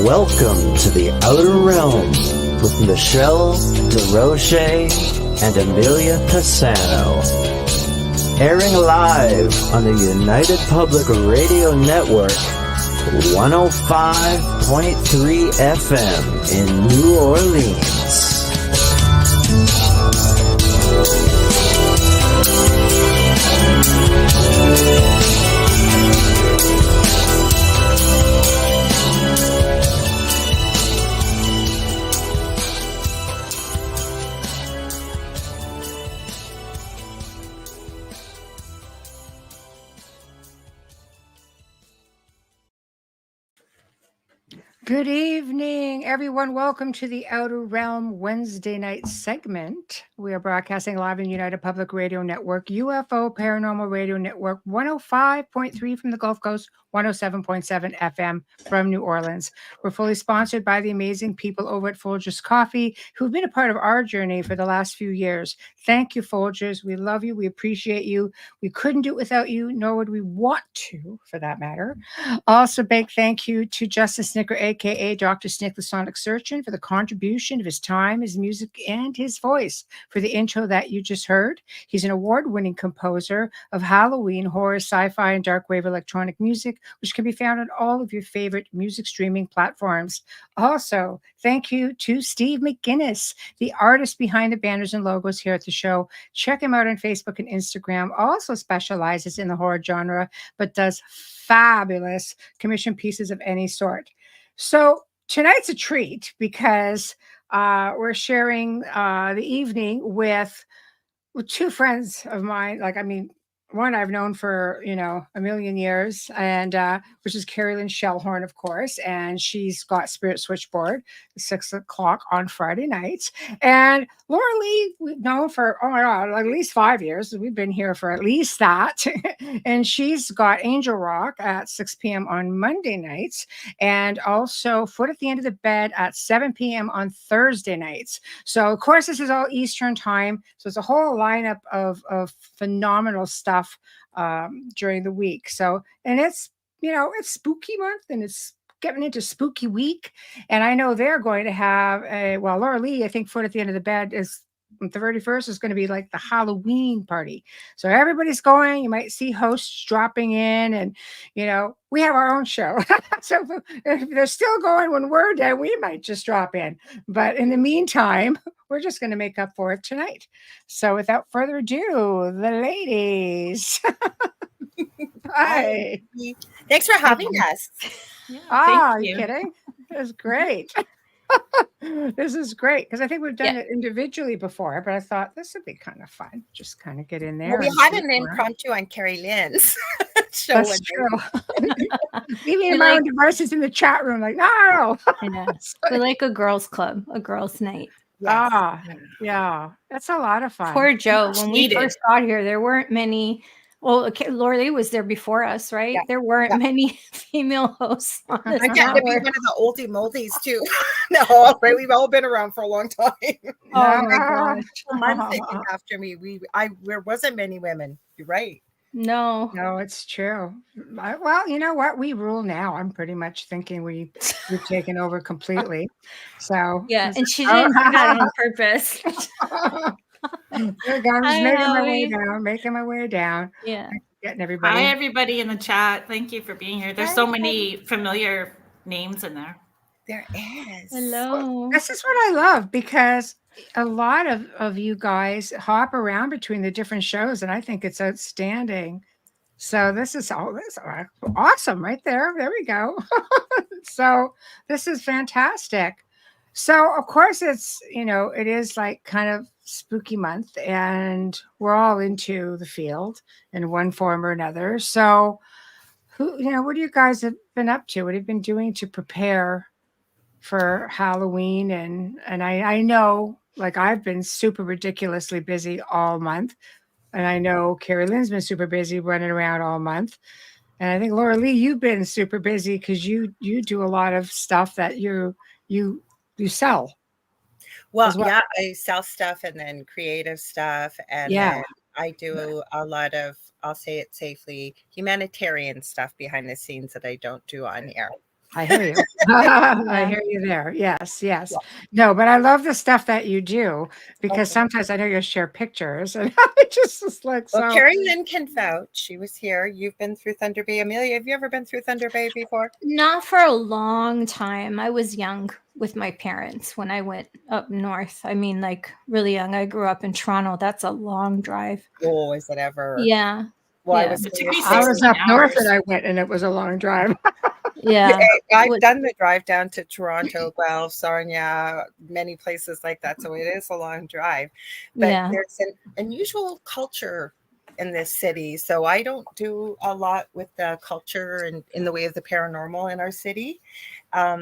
Welcome to the Outer Realm with Michelle, Desrochers, and Amelia Pisano. Airing live on the United Public Radio Network, 105.3 FM in New Orleans. Good evening, everyone. Welcome to the Outer Realm Wednesday night segment. We are broadcasting live in United Public Radio Network, UFO Paranormal Radio Network, 105.3 from the Gulf Coast, 107.7 FM from New Orleans. We're fully sponsored by the amazing people over at Folgers Coffee, who've been a part of our journey for the last few years. Thank you, Folgers. We love you. We appreciate you. We couldn't do it without you, nor would we want to, for that matter. Also, big thank you to Justin Snicker, aka Dr. Snick, the Sonic Surgeon, for the contribution of his time, his music, and his voice for the intro that you just heard. He's an award-winning composer of Halloween, horror, sci-fi, and dark wave electronic music, which can be found on all of your favorite music streaming platforms. Also, thank you to Steve McGinnis, the artist behind the banners and logos here at the show. Check him out on Facebook and Instagram. Also specializes in the horror genre, but does fabulous commission pieces of any sort. So tonight's a treat because we're sharing the evening with two friends of mine. One I've known for, a million years, and which is Kerrilynn Shellhorn, of course, and she's got Spirit Switchboard, 6 o'clock on Friday nights. And Lorilei, we've known for, at least 5 years. We've been here for at least that. And she's got Angel Rock at 6 p.m. on Monday nights, and also Foot at the End of the Bed at 7 p.m. on Thursday nights. So, of course, this is all Eastern time. So it's a whole lineup of phenomenal stuff during the week. So, and it's spooky month, and it's getting into spooky week. And I know they're going to have Lorilei, I think Foot at the End of the Bed is the 31st is going to be like the Halloween party. So everybody's going. You might see hosts dropping in, and we have our own show. So if they're still going when we're dead, we might just drop in. But in the meantime, we're just going to make up for it tonight. So without further ado, the ladies. Hi. Thanks for having us. Yeah, are you kidding? It was great. This is great because I think we've done it individually before, but I thought this would be kind of fun. Just kind of get in there. Well, we had an impromptu on Kerrilynn's show. That's true. Even my own devices in the chat room, like, no. I know. We're like a girls' club, a girls' night. Yes. Yeah. That's a lot of fun. Poor Joe. When we first got here, there weren't many. Well, Lorilei was there before us, right? Yeah. There weren't many female hosts on this I got to be one of the oldie moldies too. No, right? We've all been around for a long time. Oh my gosh! I'm thinking after me, there wasn't many women. You're right. No, it's true. Well, you know what? We rule now. I'm pretty much thinking we've taken over completely. So yeah, and she didn't do that on purpose. I'm making my way down. Yeah. Getting everybody. Hi, everybody in the chat. Thank you for being here. There's so many familiar names in there. There is. Hello. This is what I love because a lot of you guys hop around between the different shows, and I think it's outstanding. So this is awesome right there. There we go. So this is fantastic. So of course it's, it is like kind of spooky month, and we're all into the field in one form or another. So what do you guys have been up to? What have you been doing to prepare for Halloween? And I know, like, I've been super ridiculously busy all month, and I know Kerrilynn's been super busy running around all month. And I think Lorilei, you've been super busy because you do a lot of stuff that you sell. Well, yeah, I sell stuff and then creative stuff. And then I do a lot of, I'll say it safely, humanitarian stuff behind the scenes that I don't do on air. I hear you. I hear you there. Yes, yes. Yeah. No, but I love the stuff that you do because sometimes I know you share pictures and it just is like well, so. Kerrilynn can vouch. She was here. You've been through Thunder Bay. Amelia, have you ever been through Thunder Bay before? Not for a long time. I was young with my parents when I went up north. I mean, like really young. I grew up in Toronto. That's a long drive. Oh, is it ever? Yeah. Well, yeah. I was up north and I went and it was a long drive. Yeah. I've done the drive down to Toronto, Guelph, Sarnia, many places like that. So it is a long drive. But there's an unusual culture in this city. So I don't do a lot with the culture and in the way of the paranormal in our city.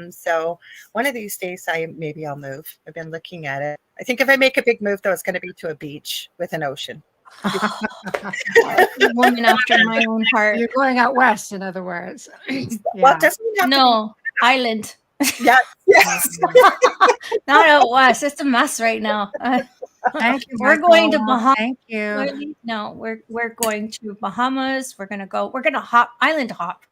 So one of these days maybe I'll move. I've been looking at it. I think if I make a big move though, it's going to be to a beach with an ocean. Woman after my own heart. You're going out west, in other words. Well, doesn't have no island. Yes. Not out west. It's a mess right now. Thank you. We're going to Bahamas. Thank you. No, we're going to Bahamas. We're gonna island hop.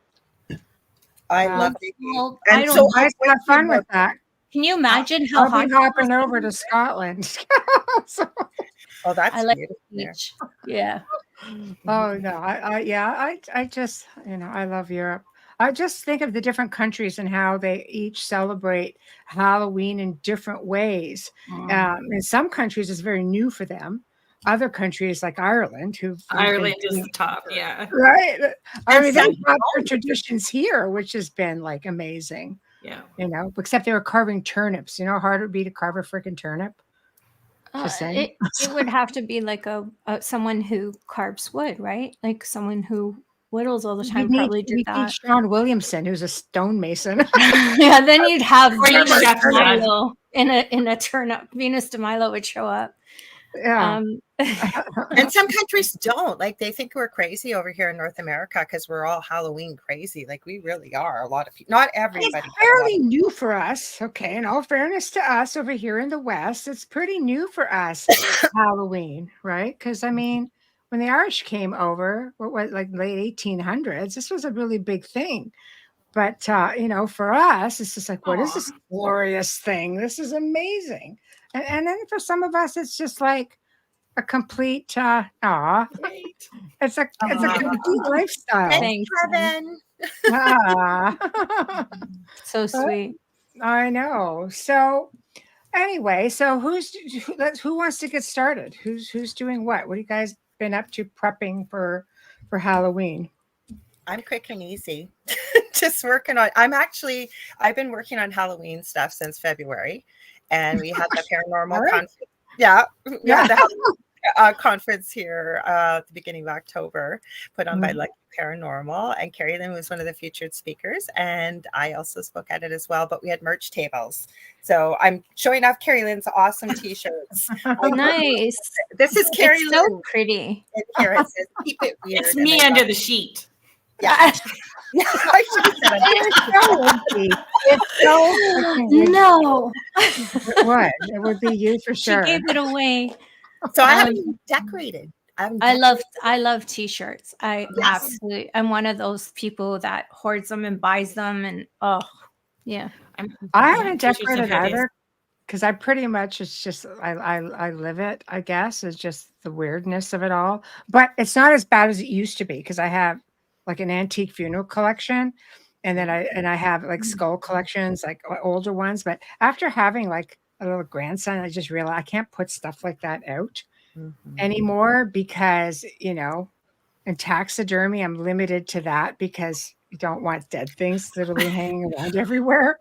I love it. Well, and so I have fun with that. Can you imagine how I'll be hopping over to Scotland? So, oh, that's I like the beach. Yeah. Oh no, I just I love Europe. I just think of the different countries and how they each celebrate Halloween in different ways. In some countries, it's very new for them. Other countries like Ireland, Ireland is the top, yeah. Right. I mean, they've got their traditions here, which has been like amazing. Yeah. Except they were carving turnips. You know how hard it would be to carve a freaking turnip? It would have to be like someone who carves wood, right? Like someone who whittles all the time. Probably do that. Sean Williamson, who's a stonemason. Yeah, then you'd have Venus de Milo in a turnip. Venus de Milo would show up. Yeah. And some countries don't. Like they think we're crazy over here in North America because we're all Halloween crazy. Like we really are. A lot of people, not everybody. It's fairly new for us. Okay. In all fairness to us over here in the West, it's pretty new for us, Halloween, right? Because I mean, when the Irish came over, what was like late 1800s, this was a really big thing. But for us, it's just like, what is this glorious thing? This is amazing. And then for some of us, it's just like a complete it's a complete lifestyle. Thanks, Kevin. So sweet. I know. So anyway, so who wants to get started? Who's doing what? What have you guys been up to prepping for Halloween? I'm quick and easy. Just working on. I've been working on Halloween stuff since February. And we had the paranormal conference. Yeah. We had the conference here at the beginning of October, put on by Lucky Paranormal. And Kerrilynn was one of the featured speakers. And I also spoke at it as well. But we had merch tables. So I'm showing off Kerrilynn's awesome t-shirts. Nice. This is Kerrilynn. It's so pretty. And here it says, keep it weird. It's me under the sheet. Yeah. I should have said it. It's so no. What? It would be you for sure. She gave it away. So I haven't even decorated. I love t-shirts. I'm one of those people that hoards them and buys them and yeah. I haven't decorated either because I pretty much it's just I live it, I guess. It's just the weirdness of it all. But it's not as bad as it used to be because I have like an antique funeral collection. And then I have like skull collections, like older ones. But after having like a little grandson, I just realized I can't put stuff like that out anymore because, in taxidermy, I'm limited to that because you don't want dead things literally hanging around everywhere.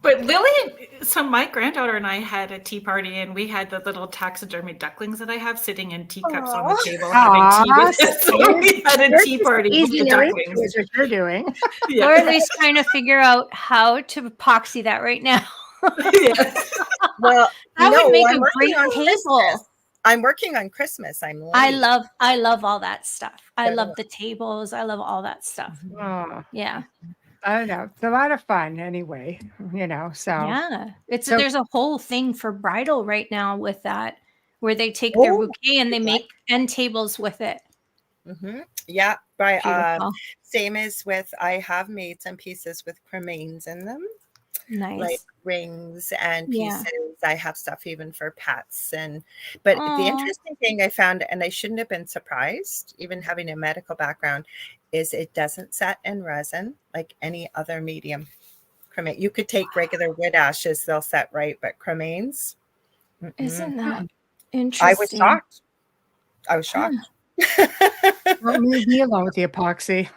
But Lily, so my granddaughter and I had a tea party and we had the little taxidermy ducklings that I have sitting in teacups on the table having tea with us. So we had a tea party with the ducklings. Is what you're doing. Yeah. Or at least trying to figure out how to epoxy that right now. Well, that would make a great table. Christmas. I'm working on Christmas. I love all that stuff. I love the tables. I love all that stuff. Yeah. I don't know. It's a lot of fun anyway, so. Yeah. There's a whole thing for bridal right now with that, where they take their bouquet and they make end tables with it. Mm-hmm. Yeah. By Beautiful. same as with, I have made some pieces with cremains in them, like Nice. rings and Yeah. pieces. I have stuff even for pets. But the Aw. interesting thing I found, and I shouldn't have been surprised, even having a medical background, is it doesn't set in resin like any other medium. Cremate. You could take regular wood ashes, they'll set right, but cremains. Isn't that I was interesting? shocked. I was shocked. Don't leave me alone with the epoxy.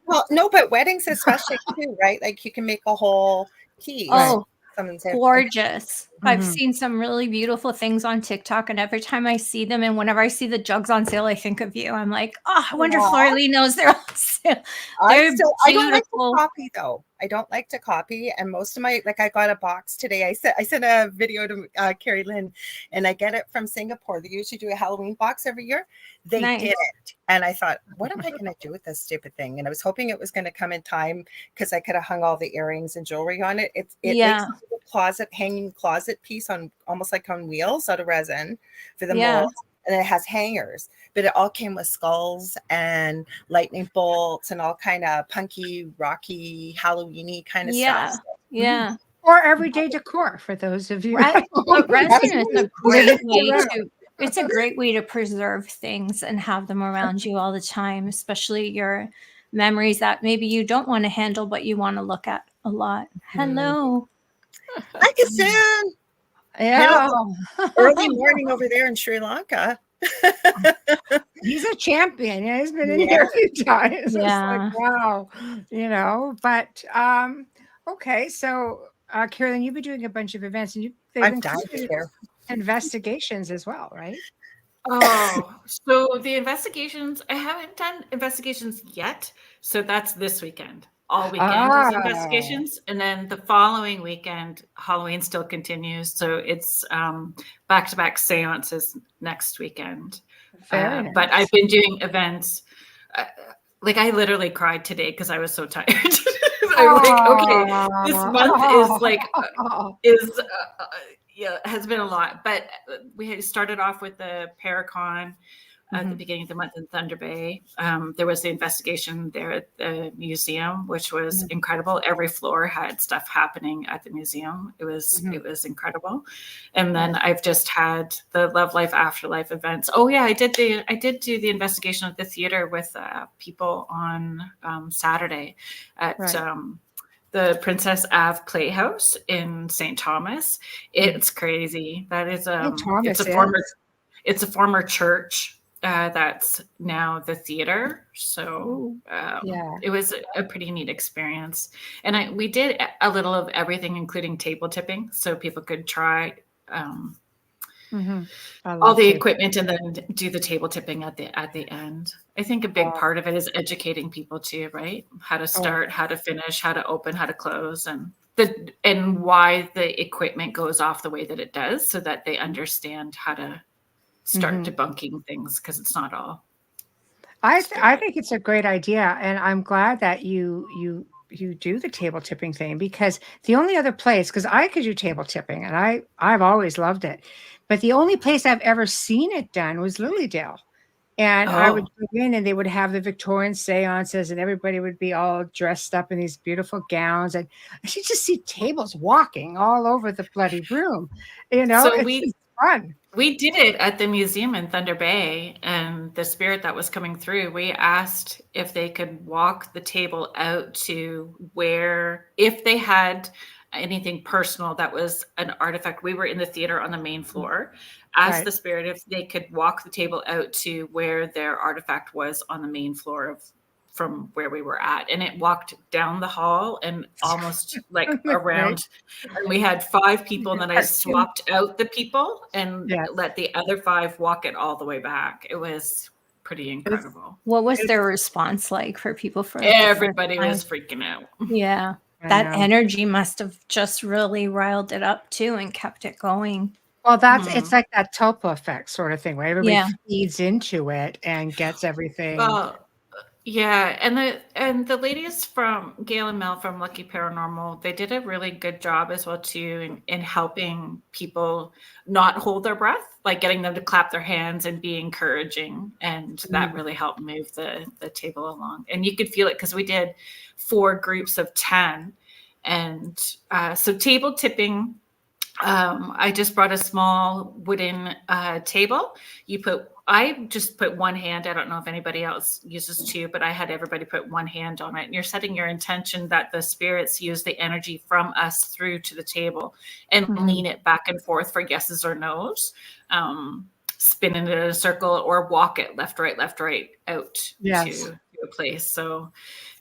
Well, no, but weddings especially too, right? Like you can make a whole key. Oh, Someone's head. gorgeous. I've Mhm. seen some really beautiful things on TikTok, and every time I see them and whenever I see the jugs on sale, I think of you. I'm like, oh, I wonder if Aw. Lorilei knows they're on sale. I They're don't like to beautiful. copy though. I don't like to copy, and most of my, like, I got a box today. I sent a video to Kerrilynn, and I get it from Singapore. They usually do a Halloween box every year. They Nice. did it, and I thought, what am I going to do with this stupid thing? And I was hoping it was going to come in time because I could have hung all the earrings and jewelry on it. It Yeah. makes a closet, hanging closet piece on almost like on wheels out of resin for the Yeah. molds, and it has hangers. But it all came with skulls and lightning bolts and all kind of punky, rocky, Halloween-y kind of Yeah. stuff. Yeah. Or everyday decor for those of you. But resin is a great way Yeah. to it's a great way to preserve things and have them around you all the time, especially your memories that maybe you don't want to handle but you want to look at a lot. Hello. Hi, Kasim. Yeah. Early morning over there in Sri Lanka. He's a champion. Yeah, he's been in Yeah. here a few times. Yeah. It's like, wow, but okay. So Kerrilynn, you've been doing a bunch of events and they've I'm dying to included hear. investigations as well, right? Oh, so the investigations, I haven't done investigations yet. So that's this weekend. All weekend is investigations. And then the following weekend, Halloween still continues. So it's back-to-back seances next weekend. Very nice. But I've been doing events. Like I literally cried today because I was so tired. I'm like, okay, this month is like, yeah, has been a lot. But we had started off with the Paracon at the beginning of the month in Thunder Bay. There was the investigation there at the museum, which was incredible. Every floor had stuff happening at the museum. It was incredible. And then I've just had the Love Life Afterlife events. Oh yeah, I did do the investigation at the theater with people on Saturday at the Princess Ave Playhouse in St. Thomas. It's crazy. That is it's a former church that's now the theater. So it was a pretty neat experience. And we did a little of everything, including table tipping, so people could try all the equipment and then do the table tipping at the end. I think a big part of it is educating people too, right? How to start, how to finish, how to open, how to close, and why the equipment goes off the way that it does, so that they understand how to start debunking things, because it's not all. I think it's a great idea, and I'm glad that you do the table tipping thing, because the only other place, because I could do table tipping and I've always loved it, but the only place I've ever seen it done was Lilydale. And I would go in and they would have the Victorian seances and everybody would be all dressed up in these beautiful gowns. And I should just see tables walking all over the bloody room. So it's fun. We did it at the museum in Thunder Bay, and the spirit that was coming through, we asked if they could walk the table out to where, if they had anything personal that was an artifact. We were in the theater on the main floor. Asked the spirit if they could walk the table out to where their artifact was on the main floor from where we were at. And it walked down the hall and almost like around. And we had 5 people, and then I swapped out the people and let the other 5 walk it all the way back. It was pretty incredible. What was their response like for people? Everybody was freaking out. Yeah. That energy must have just really riled it up too and kept it going. Well, it's like that Tulpa effect sort of thing, where everybody feeds into it and gets everything. Yeah, and the ladies from Gail and Mel from Lucky Paranormal, they did a really good job as well too in helping people not hold their breath, like getting them to clap their hands and be encouraging, and that really helped move the table along. And you could feel it because we did 4 groups of 10, and so table tipping. I just brought a small wooden table. I just put one hand. I don't know if anybody else uses 2, but I had everybody put one hand on it. And you're setting your intention that the spirits use the energy from us through to the table and lean it back and forth for yeses or nos, spin it in a circle or walk it left, right out to a place. So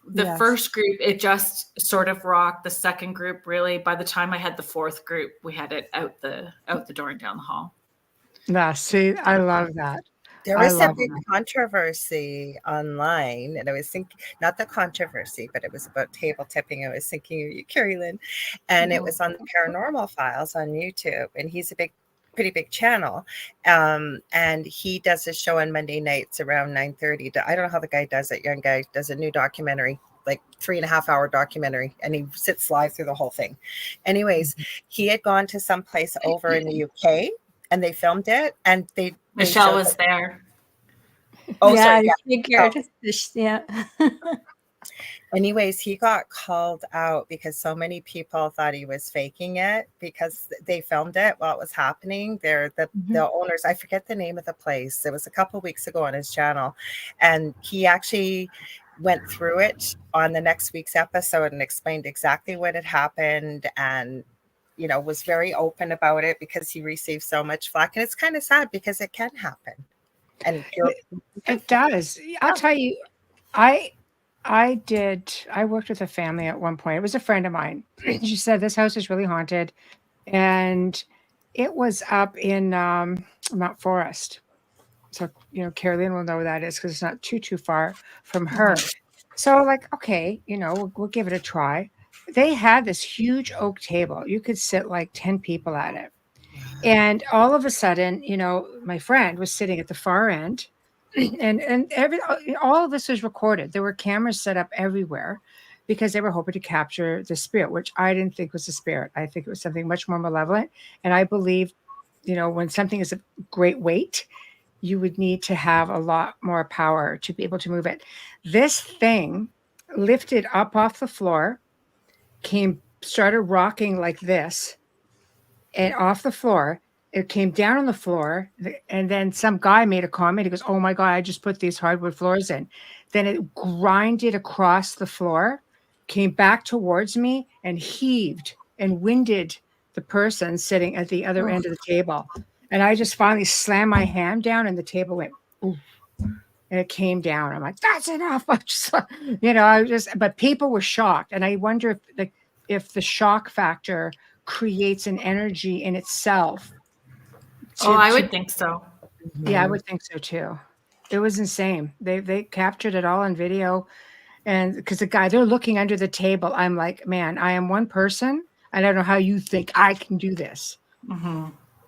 the first group, it just sort of rocked. The second group, really, by the time I had the 4th group, we had it out the door and down the hall. Yeah, see, I love that. There was a big controversy online, and I was thinking, not the controversy, but it was about table tipping. I was thinking of you, Kerrilynn, and it was on the Paranormal Files on YouTube, and he's a pretty big channel, and he does a show on Monday nights around 9:30. I don't know how the guy does it. Young guy does a new documentary, like 3.5-hour documentary, and he sits live through the whole thing. Anyways, he had gone to some place over in the UK, and they filmed it, and Michelle was there. Oh, yeah, sorry. I figured. Yeah. Anyways, he got called out because so many people thought he was faking it because they filmed it while it was happening. They're the owners. I forget the name of the place. It was a couple of weeks ago on his channel, and he actually went through it on the next week's episode and explained exactly what had happened, and was very open about it because he received so much flack. And it's kind of sad because it can happen. And it does. I'll tell you, I worked with a family at one point. It was a friend of mine. She said, this house is really haunted. And it was up in Mount Forest. So, Kerrilynn will know where that is because it's not too far from her. So like, okay, we'll give it a try. They had this huge oak table. You could sit like 10 people at it. And all of a sudden, my friend was sitting at the far end, and all of this was recorded. There were cameras set up everywhere because they were hoping to capture the spirit, which I didn't think was a spirit. I think it was something much more malevolent. And I believe, when something is a great weight, you would need to have a lot more power to be able to move it. This thing lifted up off the floor, started rocking like this, and off the floor. It came down on the floor, and then some guy made a comment. He goes, "Oh my God, I just put these hardwood floors in." Then it grinded across the floor, came back towards me, and heaved and winded the person sitting at the other end of the table. And I just finally slammed my hand down, and the table went, ooh, and it came down. I'm like, "That's enough." But people were shocked, and I wonder if the shock factor creates an energy in itself. I would think so. Yeah, I would think so too. It was insane. They captured it all on video, and because they're looking under the table. I'm like, man, I am one person. I don't know how you think I can do this.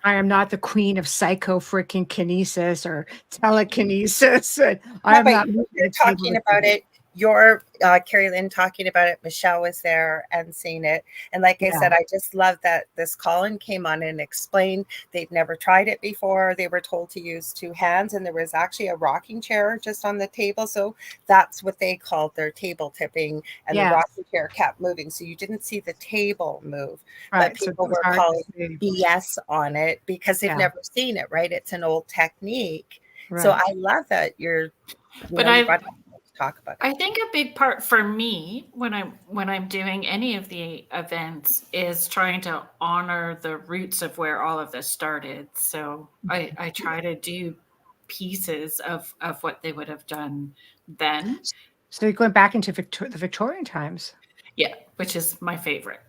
I am not the queen of psycho freaking kinesis or telekinesis. I'm not. You're talking about it. You're Kerrilynn talking about it. Michelle was there and seen it. And like I said, I just love that this call-in came on and explained they'd never tried it before. They were told to use 2 hands, and there was actually a rocking chair just on the table. So that's what they called their table tipping, and the rocking chair kept moving. So you didn't see the table move, but people were calling BS on it because they've never seen it, right? It's an old technique. Right. So I love that you're talk about it. I think a big part for me when I'm doing any of the events is trying to honor the roots of where all of this started. So I try to do pieces of what they would have done then. So you're going back into the Victorian times. Yeah, which is my favorite.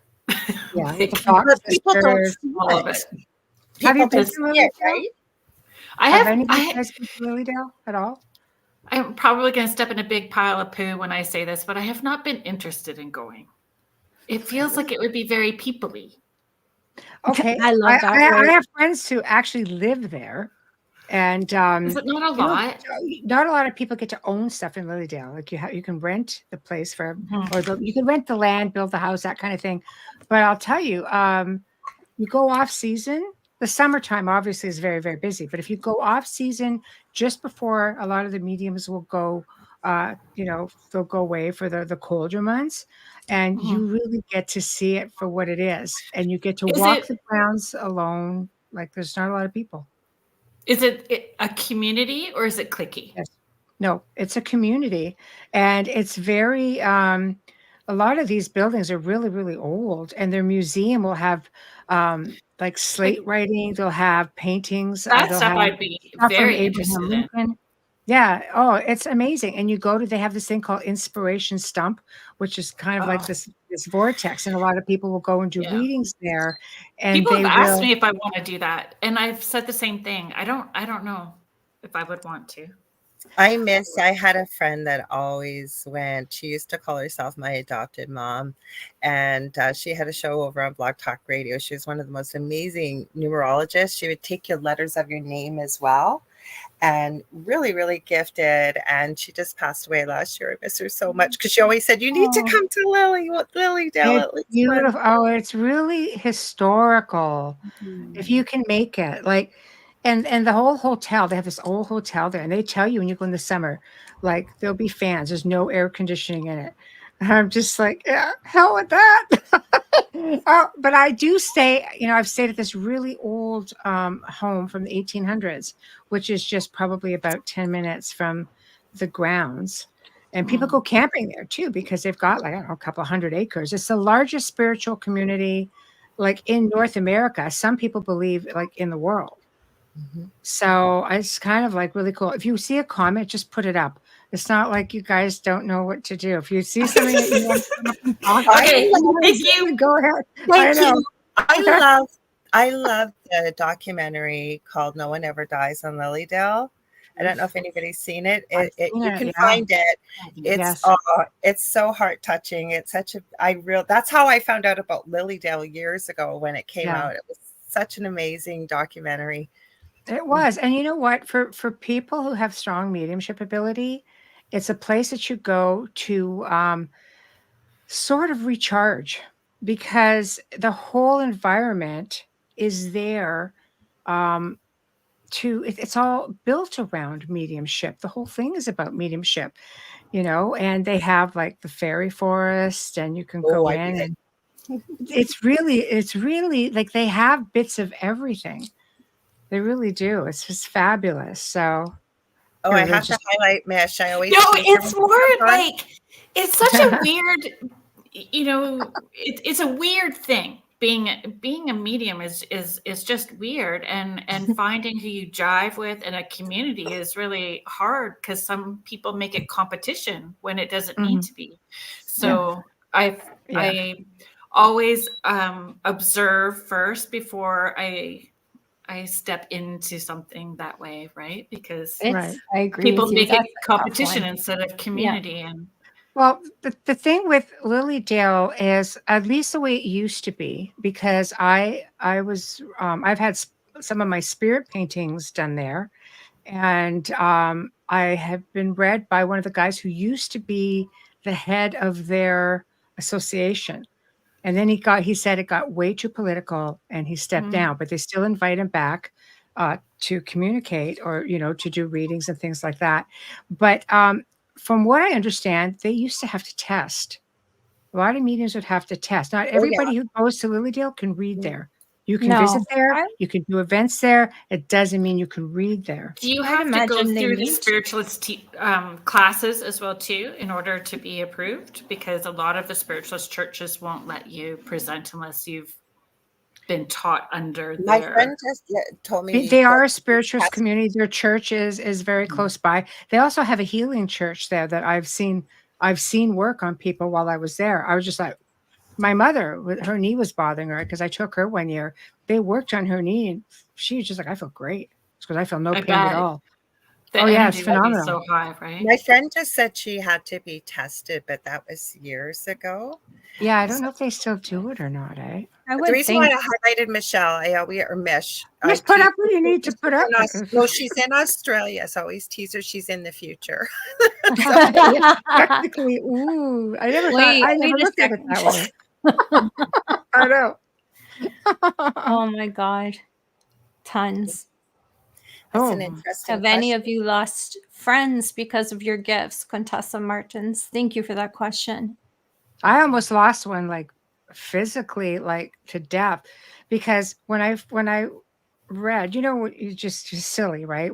Yeah, people don't see all of it. Have you been to Lilydale? Right? Have anybody been to Lilydale at all? I'm probably going to step in a big pile of poo when I say this, but I have not been interested in going. It feels like it would be very people-y. Okay. I love that. I have friends who actually live there. And Is it not a you know, lot? not a lot of people get to own stuff in Lilydale. Like you can rent the place for, Mhm. or you can rent the land, build the house, that kind of thing. But I'll tell you, you go off season. The summertime obviously is very, very busy. But if you go off season just before a lot of the mediums will go, they'll go away for the colder months, and Mhm. you really get to see it for what it is, and you get to Is walk it the grounds alone. Like there's not a lot of people. is it a community or is it cliquey? Yes. No, it's a community, and it's very, a lot of these buildings are really, really old, and their museum will have, like slate Like writing, they'll have paintings, that they'll stuff have I'd be stuff from very Abraham interested in. Lincoln. Yeah. Oh, it's amazing. And you go to, they have this thing called Inspiration Stump, which is kind of like Oh, this vortex, and a lot of people will go and do yeah. readings there, and People have they asked will. me if I want to do that, and I've said the same thing. I don't know if I would want to. I had a friend that always went. She used to call herself my adopted mom. And she had a show over on Blog Talk Radio. She was one of the most amazing numerologists. She would take your letters of your name as well. And really, really gifted. And she just passed away last year. I miss her so much because she always said, "You need to Oh, come to Lilydale it's at least once." beautiful. Oh, it's really historical. If Mhm. you can make it, like, and the whole hotel, they have this old hotel there, and they tell you when you go in the summer, like there'll be fans. There's no air conditioning in it. And I'm just like, yeah, hell with that. Oh, but I do stay. I've stayed at this really old home from the 1800s, which is just probably about 10 minutes from the grounds. And people go Mm. camping there too because they've got, like, I don't know, a couple hundred acres. It's the largest spiritual community, like, in North America. Some people believe, like, in the world. Mhm. So it's kind of like really cool. If you see a comment, just put it up. It's not like you guys don't know what to do. If you see something that you want to come up and talk about, I Okay, thank you. go ahead. I Thank know. you. I love the documentary called "No One Ever Dies on Lilydale." I don't know if anybody's seen it. I've seen You it, can yeah. find it. Yes. It's so heart touching. It's such that's how I found out about Lilydale years ago when it came Yeah. out. It was such an amazing documentary. It was. And you know what? For people who have strong mediumship ability, it's a place that you go to sort of recharge, because the whole environment is there. Um, it's all built around mediumship. The whole thing is about mediumship, and they have, like, the fairy forest, and you can Oh, go I in, bet. and it's really like they have bits of everything. They really do. It's just fabulous. So Oh, here, I let's have to just highlight Mish. I always No, tease her it's when she more comes on. like it's such a weird, it's a weird thing. Being a medium is just weird, and finding who you jive with in a community is really hard because some people make it competition when it doesn't need Mhm. to be. Yeah. So Yeah. I always observe first before I step into something that way, right? Because Right. I agree people with you. make it That's a tough competition one. instead of Yeah. community. And Well, the thing with Lilydale is, at least the way it used to be, because I've had some of my spirit paintings done there, and I have been read by one of the guys who used to be the head of their association. And then he said it got way too political, and he stepped mm, down, but they still invite him back to communicate, or, to do readings and things like that. But from what I understand, they used to have to test. A lot of mediums would have to test. Not Oh, yeah. everybody who goes to Lilydale can read there. You can visit No, there, you can do events there. It doesn't mean you can read there. do you I'd have to go imagine they through the need to. spiritualist classes as well too in order to be approved? Because a lot of the spiritualist churches won't let you present unless you've been taught under My their. friend just told me They are that a spiritualist community. Their church is very close by. They also have a healing church there that I've seen work on people while I was there. I was just like, my mother, her knee was bothering her because I took her one year. They worked on her knee, and she was just like, I feel great. It's because I feel no I pain at bet all. the Oh yeah, it's energy would be phenomenal. so high, right? my friend just said she had to be tested, but that was years ago. Yeah, I don't So know if they still do it or not, eh? I The would reason why think. I highlighted Michelle, or Mish. Just put up what you need to put up. No, she's in Australia, so I always tease her she's in the future. Yeah, practically. Ooh, I never looked at it that way. I know. Oh my God. Tons. That's an interesting Have any of you lost friends because of your gifts? Contessa Martins. Thank you for that question. I almost lost one, like physically, like to death, because when I read, it's just silly, right?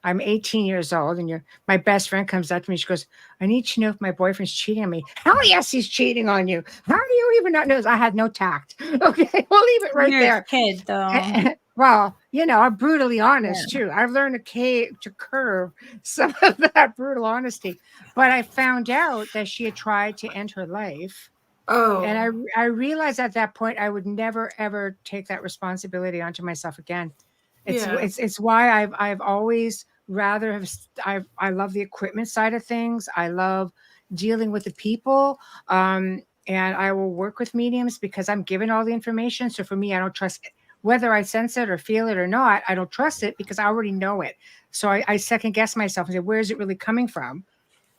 I'm 18 years old and my best friend comes up to me. She goes, I need to know if my boyfriend's cheating on me. Hell yes, he's cheating on you. How do you even not know? I had no tact. Okay, we'll leave it right You're there. a kid, though. Well, I'm brutally honest too. I've learned to curb some of that brutal honesty. But I found out that she had tried to end her life. Oh. And I realized at that point I would never ever take that responsibility onto myself again. It's why I've always rather I love the equipment side of things. I love dealing with the people. And I will work with mediums because I'm given all the information. So for me, I don't trust it. Whether I sense it or feel it or not, I don't trust it because I already know it. So I second guess myself and say, where is it really coming from?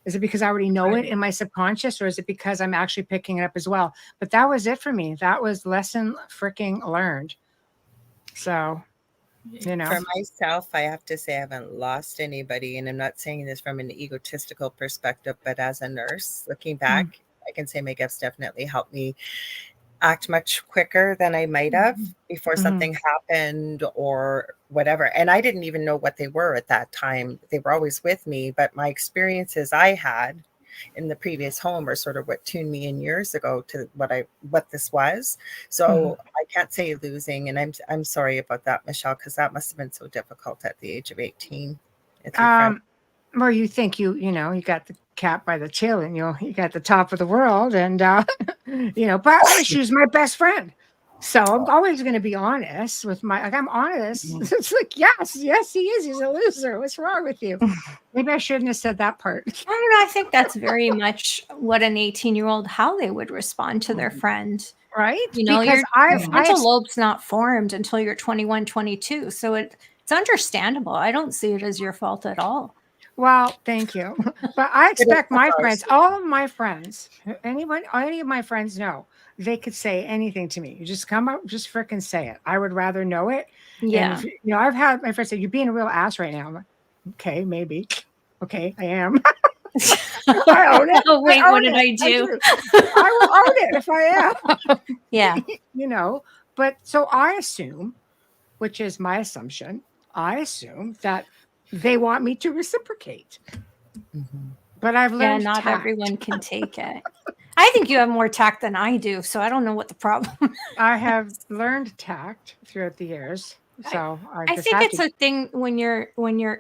Is it because I already know it in my subconscious, or is it because I'm actually picking it up as well? But that was it for me. That was lesson freaking learned. So, For myself, I have to say I haven't lost anybody. And I'm not saying this from an egotistical perspective, but as a nurse, looking back, I can say my gifts definitely helped me act much quicker than I might have before something happened or whatever. And I didn't even know what they were at that time. They were always with me, but my experiences I had in the previous home are sort of what tuned me in years ago to what this was. So I can't say losing, and I'm sorry about that, Michelle, because that must have been so difficult at the age of 18. Well, you think you got the cat by the tail and you got the top of the world, and but she's my best friend. So I'm always going to be honest with I'm honest. It's like, yes, he is. He's a loser. What's wrong with you? Maybe I shouldn't have said that part. I don't know. I think that's very much what an 18-year-old, how they would respond to their friend. Right. Because your frontal lobe's not formed until you're 21, 22. So it's understandable. I don't see it as your fault at all. Well, thank you. But I expect my friends, all of my friends, any of my friends know, they could say anything to me. You just come up, just freaking say it. I would rather know it. Yeah. And I've had my friends say, you're being a real ass right now. I'm like, okay, maybe. Okay, I am. I own it. Oh, wait, what did I do? I will own it if I am. Yeah. But so I assume, which is my assumption, that they want me to reciprocate. But I've learned not tact. Everyone can take it. I think you have more tact than I do, so I don't know what the problem is. I have learned tact throughout the years. So I think it's a thing when you're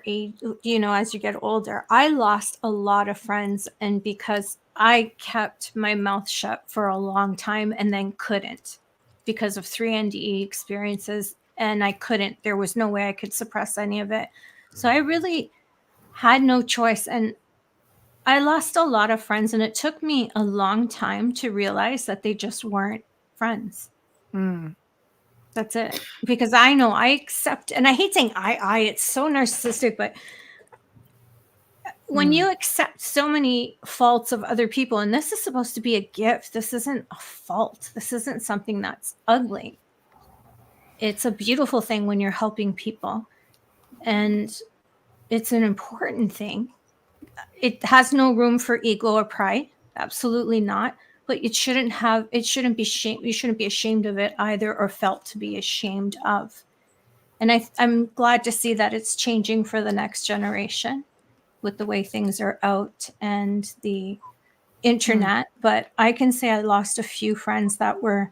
age, as you get older. I lost a lot of friends, and because I kept my mouth shut for a long time and then couldn't because of 3 NDE experiences, and I couldn't. There was no way I could suppress any of it. So I really had no choice, and I lost a lot of friends, and it took me a long time to realize that they just weren't friends. That's it. Because I know I accept, and I hate saying it's so narcissistic, but when you accept so many faults of other people, and this is supposed to be a gift, this isn't a fault. This isn't something that's ugly. It's a beautiful thing when you're helping people. And it's an important thing. It has no room for ego or pride. Absolutely not. But it shouldn't be shame. You shouldn't be ashamed of it either, or felt to be ashamed of. And I'm glad to see that it's changing for the next generation with the way things are out and the internet. But I can say I lost a few friends that were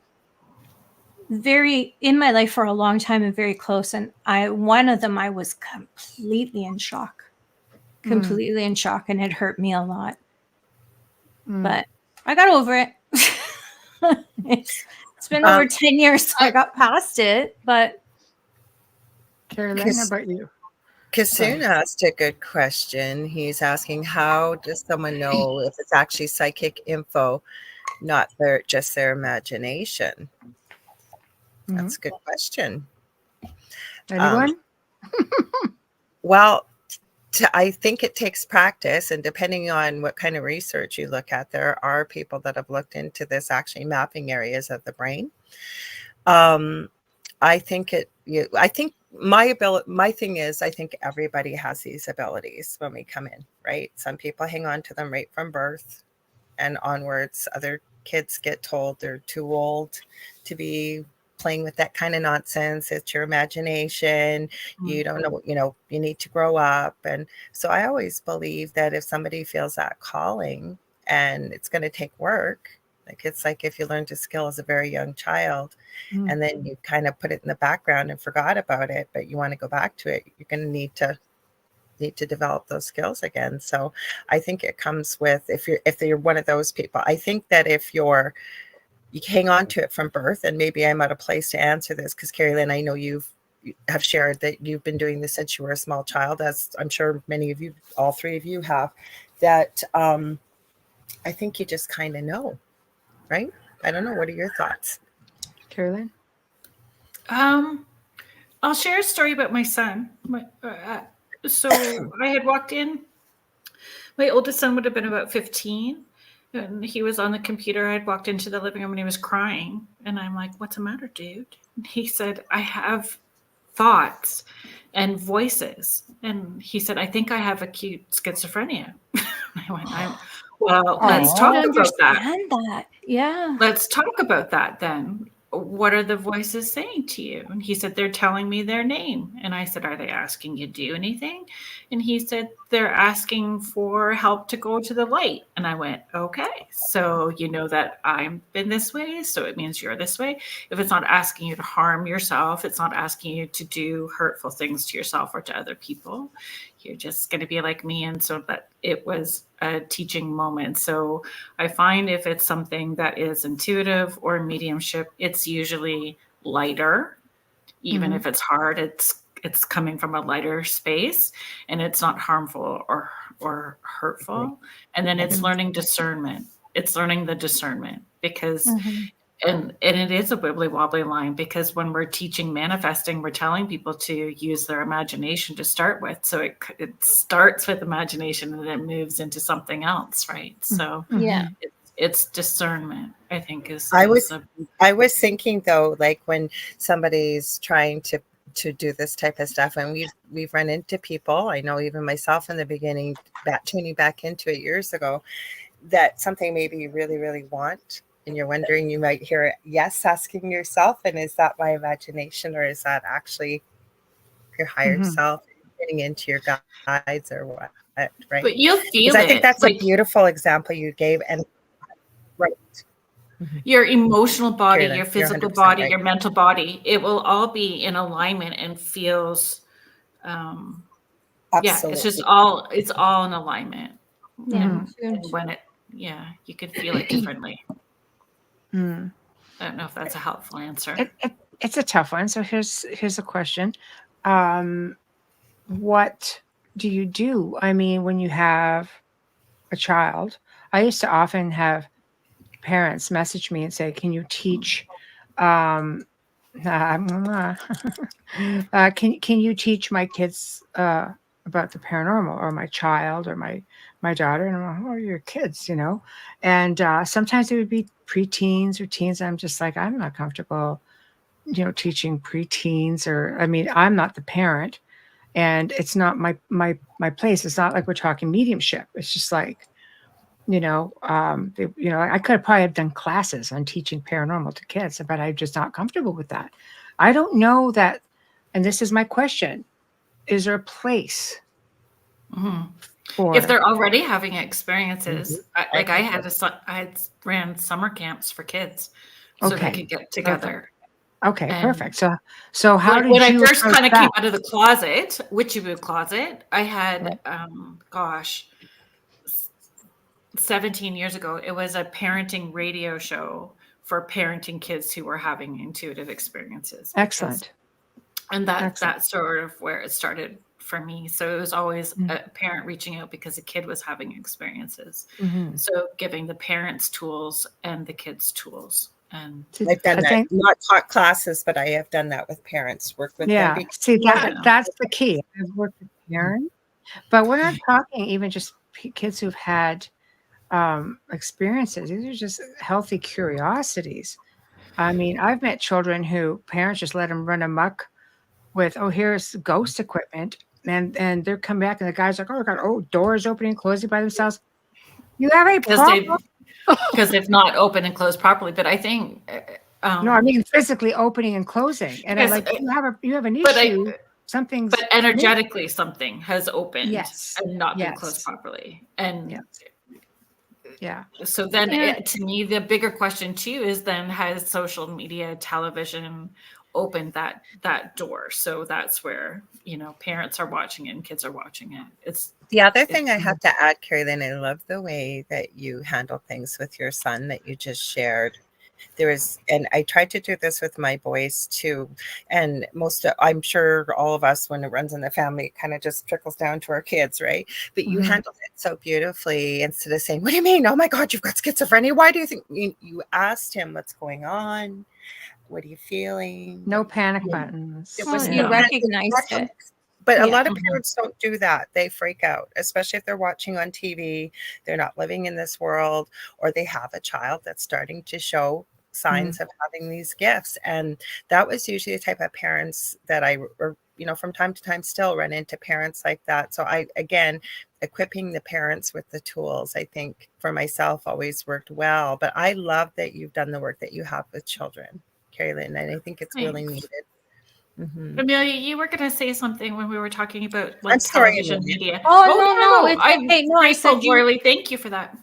very in my life for a long time and very close. And one of them, I was completely in shock, and it hurt me a lot. But I got over it. It's been over 10 years, so I got past it. But Kerrilynn, how about you? Kasoon asked a good question. He's asking, how does someone know if it's actually psychic info, not just their imagination? That's a good question. Anyone? Well, I think it takes practice, and depending on what kind of research you look at, there are people that have looked into this, actually mapping areas of the brain. I think my thing is, I think everybody has these abilities when we come in, right? Some people hang on to them right from birth and onwards. Other kids get told they're too old to be playing with that kind of nonsense. It's your imagination. You don't know, you need to grow up. And so I always believe that if somebody feels that calling, and it's going to take work, like it's like if you learned a skill as a very young child and then you kind of put it in the background and forgot about it, but you want to go back to it, you're going to need to develop those skills again. So I think it comes with, if you're one of those people. I think that if you hang on to it from birth, and maybe I'm out of place to answer this because Kerrilynn, I know you have shared that you've been doing this since you were a small child, as I'm sure many of you, all three of you have, that I think you just kind of know, right? I don't know. What are your thoughts? Kerrilynn? I'll share a story about my son. So I had walked in. My oldest son would have been about 15. And he was on the computer. I'd walked into the living room and he was crying. And I'm like, what's the matter, dude? And he said, I have thoughts and voices. And he said, I think I have acute schizophrenia. I went, well, let's talk about that. Yeah. Let's talk about that then. What are the voices saying to you? And he said, they're telling me their name. And I said, are they asking you to do anything? And he said, they're asking for help to go to the light. And I went, okay, so you know that I've been this way, so it means you're this way. If it's not asking you to harm yourself, it's not asking you to do hurtful things to yourself or to other people, you're just going to be like me. And so that it was a teaching moment. So I find if it's something that is intuitive or mediumship, it's usually lighter. Even if it's hard, it's coming from a lighter space and it's not harmful or hurtful. And then it's learning discernment. It's learning the discernment because and it is a wibbly wobbly line, because when we're teaching manifesting, we're telling people to use their imagination to start with. So it starts with imagination and then it moves into something else, right? So Yeah. it's discernment, I think I was thinking though, like when somebody's trying to do this type of stuff, and we've run into people, I know even myself in the beginning, tuning back into it years ago, that something maybe you really, really want, and you're wondering, you might hear yes asking yourself, and is that my imagination or is that actually your higher self getting into your guides or what, right? But you'll feel it. I think that's like a beautiful example you gave, and right. Your emotional body, your physical body, right. your mental body, it will all be in alignment and feels it's just it's all in alignment. And when you could feel it differently. I don't know if that's a helpful answer. It's a tough one. So here's a question. What do you do? I mean, when you have a child, I used to often have parents message me and say, can you teach can you teach my kids about the paranormal, or my child, or my daughter? And I'm like, oh, your kids, and sometimes it would be preteens or teens. I'm just like, I'm not comfortable teaching preteens, or I'm not the parent, and it's not my place. It's not like we're talking mediumship. It's just like, I could have probably have done classes on teaching paranormal to kids, but I'm just not comfortable with that. I don't know that, and this is my question: is there a place for, if they're already having experiences? I ran summer camps for kids, so they could get together. Okay, perfect. So how did when you? I first kind of came out of the closet, witchy boo closet, I had 17 years ago, it was a parenting radio show for parenting kids who were having intuitive experiences. Excellent. And that's sort of where it started for me. So it was always a parent reaching out because a kid was having experiences. So giving the parents tools and the kids tools And I've done I that, think, not taught classes, but I have done that with parents, worked with them. yeah, see, Yeah. that's the key. I've worked with parents, but we're not talking even just kids who've had experiences. These are just healthy curiosities. I mean, I've met children who parents just let them run amok with, oh, here's ghost equipment, and they're come back and the guy's like, oh god, oh, doors opening and closing by themselves. You have a problem? because they've not opened and closed properly. But I think No, I mean physically opening and closing. And I'm yes, like, you have an but issue. Something's but energetically something has opened yes, and not been yes, closed properly. And yes. Yeah. so then Yeah. to me, the bigger question too is then has social media, television opened that door? So that's where, you know, parents are watching it and kids are watching it. It's The other thing I have to add, Kerrilynn, I love the way that you handle things with your son that you just shared. There is, and I tried to do this with my boys too. And I'm sure all of us, when it runs in the family, it kind of just trickles down to our kids, right? But you handled it so beautifully. Instead of saying, what do you mean? Oh my God, you've got schizophrenia. Why do you think? You asked him what's going on. What are you feeling? No panic buttons. It Well, was you no. recognized it. But a Yeah. lot of parents don't do that. They freak out, especially if they're watching on TV. They're not living in this world, or they have a child that's starting to show signs of having these gifts. And that was usually the type of parents that from time to time still run into parents like that. So again, equipping the parents with the tools, I think for myself always worked well. But I love that you've done the work that you have with children, Kerrilynn, and I think it's really needed. Mm-hmm. Amelia, you were going to say something when we were talking about I'm sorry, television Amelia. media. Oh, no, it's I'm okay. No, I grateful, said you. Lorilei. Thank you for that.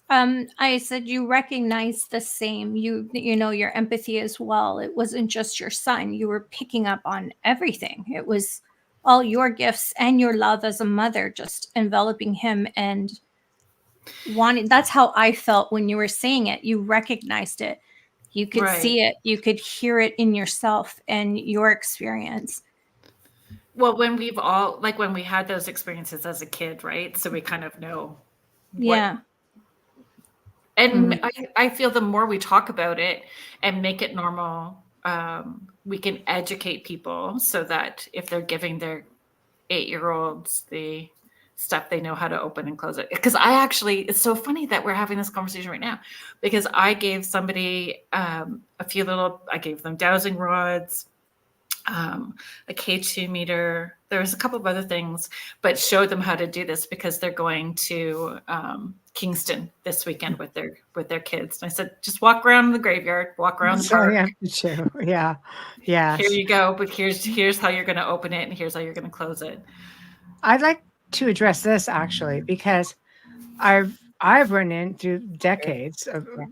I said you recognize the same. You know your empathy as well. It wasn't just your son. You were picking up on everything. It was all your gifts and your love as a mother, just enveloping him and wanting. That's how I felt when you were saying it. You recognized it. You could see it. You could hear it in yourself and your experience. Well, when when we had those experiences as a kid, right? So we kind of know. Yeah. And I feel the more we talk about it and make it normal, we can educate people so that if they're giving their 8-year-olds the stuff, they know how to open and close it. Because it's so funny that we're having this conversation right now, because I gave somebody I gave them dowsing rods, a K2 meter. There was a couple of other things, but showed them how to do this because they're going to Kingston this weekend with their kids. And I said, just walk around the graveyard, walk around the park. Yeah. Yeah. Here you go. But here's how you're going to open it, and here's how you're going to close it. I'd like to address this actually, because I've run into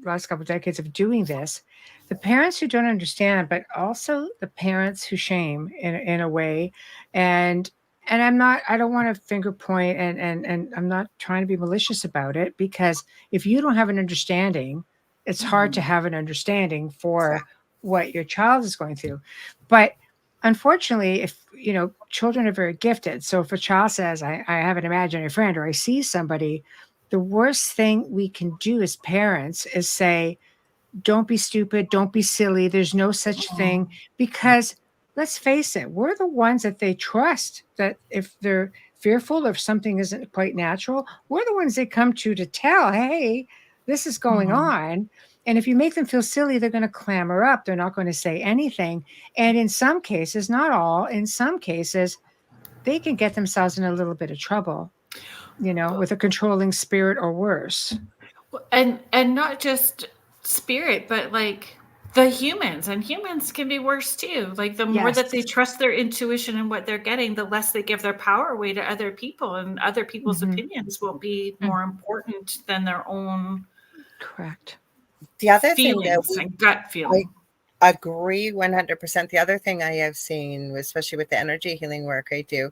last couple of decades of doing this. The parents who don't understand, but also the parents who shame in a way. And I don't want to finger point and I'm not trying to be malicious about it, because if you don't have an understanding, it's hard to have an understanding for what your child is going through. But unfortunately, if children are very gifted. So if a child says, I have an imaginary friend, or I see somebody, the worst thing we can do as parents is say, don't be stupid, don't be silly, there's no such thing. Because let's face it, we're the ones that they trust, that if they're fearful or if something isn't quite natural, we're the ones they come to tell, hey, this is going on. And if you make them feel silly, they're going to clamor up. They're not going to say anything. And in some cases, not all, in some cases, they can get themselves in a little bit of trouble, with a controlling spirit or worse. And not just spirit, but like the humans can be worse too. Like the more that they trust their intuition and what they're getting, the less they give their power away to other people, and other people's opinions will be more important than their own. Correct. The other feelings thing and gut feeling. I agree 100%. The other thing I have seen, especially with the energy healing work I do,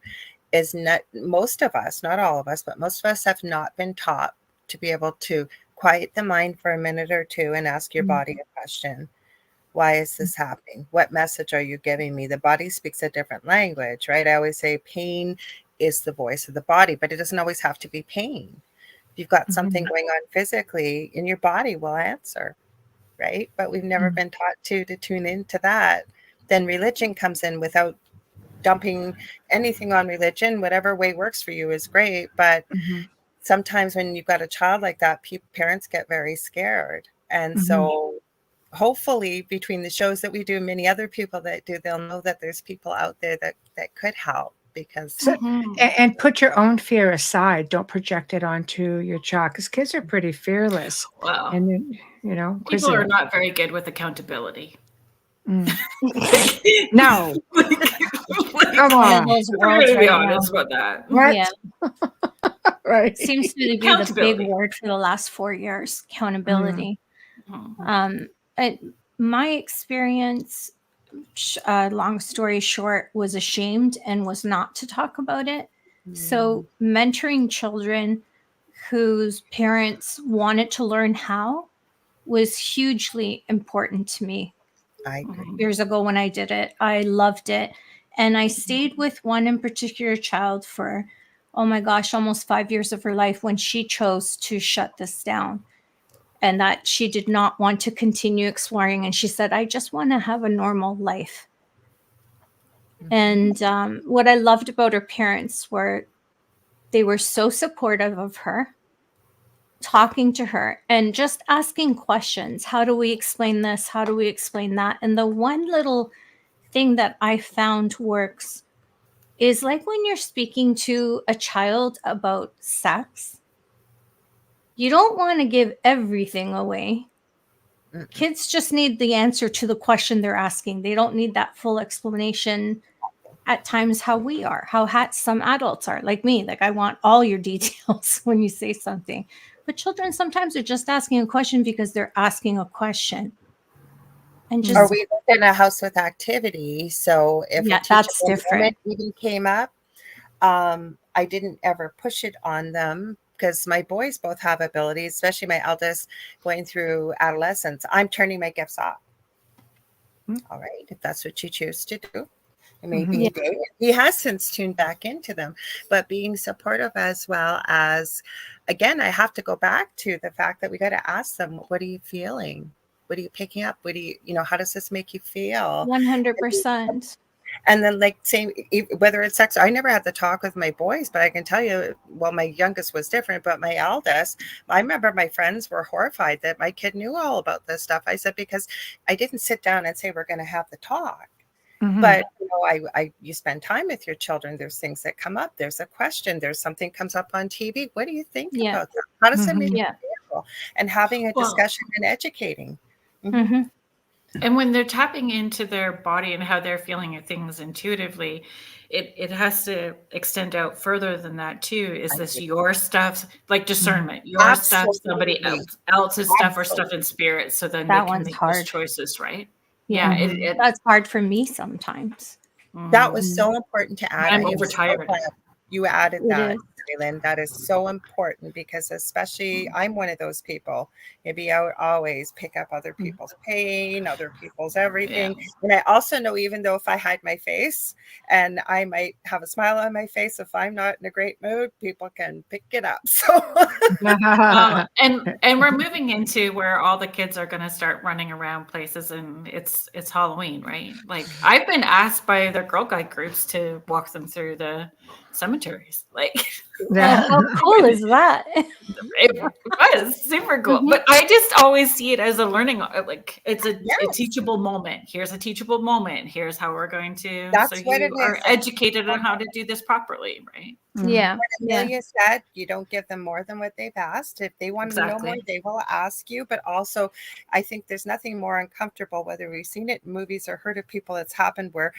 is most of us, not all of us, but most of us have not been taught to be able to quiet the mind for a minute or two and ask your body a question. Why is this happening? What message are you giving me? The body speaks a different language, right? I always say pain is the voice of the body, but it doesn't always have to be pain. If you've got something going on physically, and your body will answer. right? But we've never been taught to tune into that. Then religion comes in without dumping anything on religion. Whatever way works for you is great. But sometimes when you've got a child like that, parents get very scared. And so hopefully between the shows that we do, many other people that do, they'll know that there's people out there that could help. Because and put your own fear aside. Don't project it onto your child, because kids are pretty fearless. Wow. And then, you know, People are not very good with accountability. No. Come on. Those I'm worlds going to be right honest now. about that. What? Yeah. Right. Seems to be the big Accountability. word for the last 4 years. Accountability. Mhm. My experience, long story short, was ashamed and was not to talk about it. So mentoring children whose parents wanted to learn how was hugely important to me. I agree. Years ago when I did it, I loved it. And I stayed with one in particular child for, oh my gosh, almost 5 years of her life when she chose to shut this down. And that she did not want to continue exploring. And she said, I just want to have a normal life. And what I loved about her parents were they were so supportive of her, talking to her and just asking questions. How do we explain this? How do we explain that? And the one little thing that I found works is like when you're speaking to a child about sex, you don't want to give everything away. Kids just need the answer to the question they're asking. They don't need that full explanation at times how we are, how some adults are, like me. Like, I want all your details when you say something. But children sometimes are just asking a question because they're asking a question. And just, or we live in a house with activity. So if a that's teachable different. moment even came up, I didn't ever push it on them, because my boys both have abilities, especially my eldest going through adolescence. I'm turning my gifts off. All right, if that's what you choose to do. It may be a day. He has since tuned back into them, but being supportive, as well as, again, I have to go back to the fact that we got to ask them, what are you feeling? What are you picking up? What do you how does this make you feel? 100%. And then, like, same, whether it's sex, I never had the talk with my boys, but I can tell you, well, my youngest was different, but my eldest, I remember my friends were horrified that my kid knew all about this stuff. I said, because I didn't sit down and say, we're going to have the talk. But you spend time with your children. There's things that come up. There's a question. There's something comes up on TV. What do you think about that? How does it make you feel? And having a discussion and educating. And when they're tapping into their body and how they're feeling things intuitively, it has to extend out further than that too. Is this your stuff, like discernment, your stuff, somebody else's stuff, or stuff in spirit? So then That they can one's make hard. those choices, right? Yeah, that's hard for me sometimes. That was so important to add. I'm overtired. You added It that, is. Kerrilynn. That is so important, because especially I'm one of those people. Maybe I would always pick up other people's pain, other people's everything. And I also know, even though if I hide my face, and I might have a smile on my face, if I'm not in a great mood, people can pick it up. So and we're moving into where all the kids are going to start running around places, and it's Halloween, right? Like, I've been asked by their Girl Guide groups to walk them through the cemeteries. Like, How cool is that? it was super cool. But I just always see it as a learning, like, it's a teachable moment. Here's a teachable moment. Here's how we're going to, that's so what you it are is. educated on how to do this properly, right? Yeah. Amelia said, you don't give them more than what they've asked. If they want to know more, they will ask you. But also, I think there's nothing more uncomfortable, whether we've seen it in movies or heard of people, it's happened where,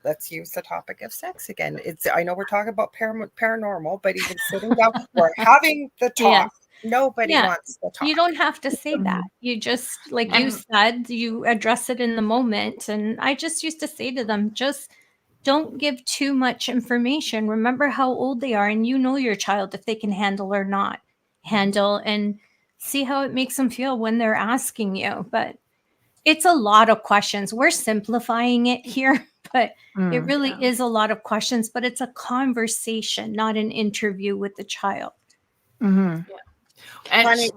let's use the topic of sex again. I know we're talking about paranormal, but even sitting down, we're having the talk. Nobody wants to talk. You don't have to say that. You just, like you said, you address it in the moment. And I just used to say to them, just don't give too much information. Remember how old they are, and you know your child, if they can handle or not handle, and see how it makes them feel when they're asking you. But it's a lot of questions. We're simplifying it here, but it really is a lot of questions, but it's a conversation, not an interview with the child. And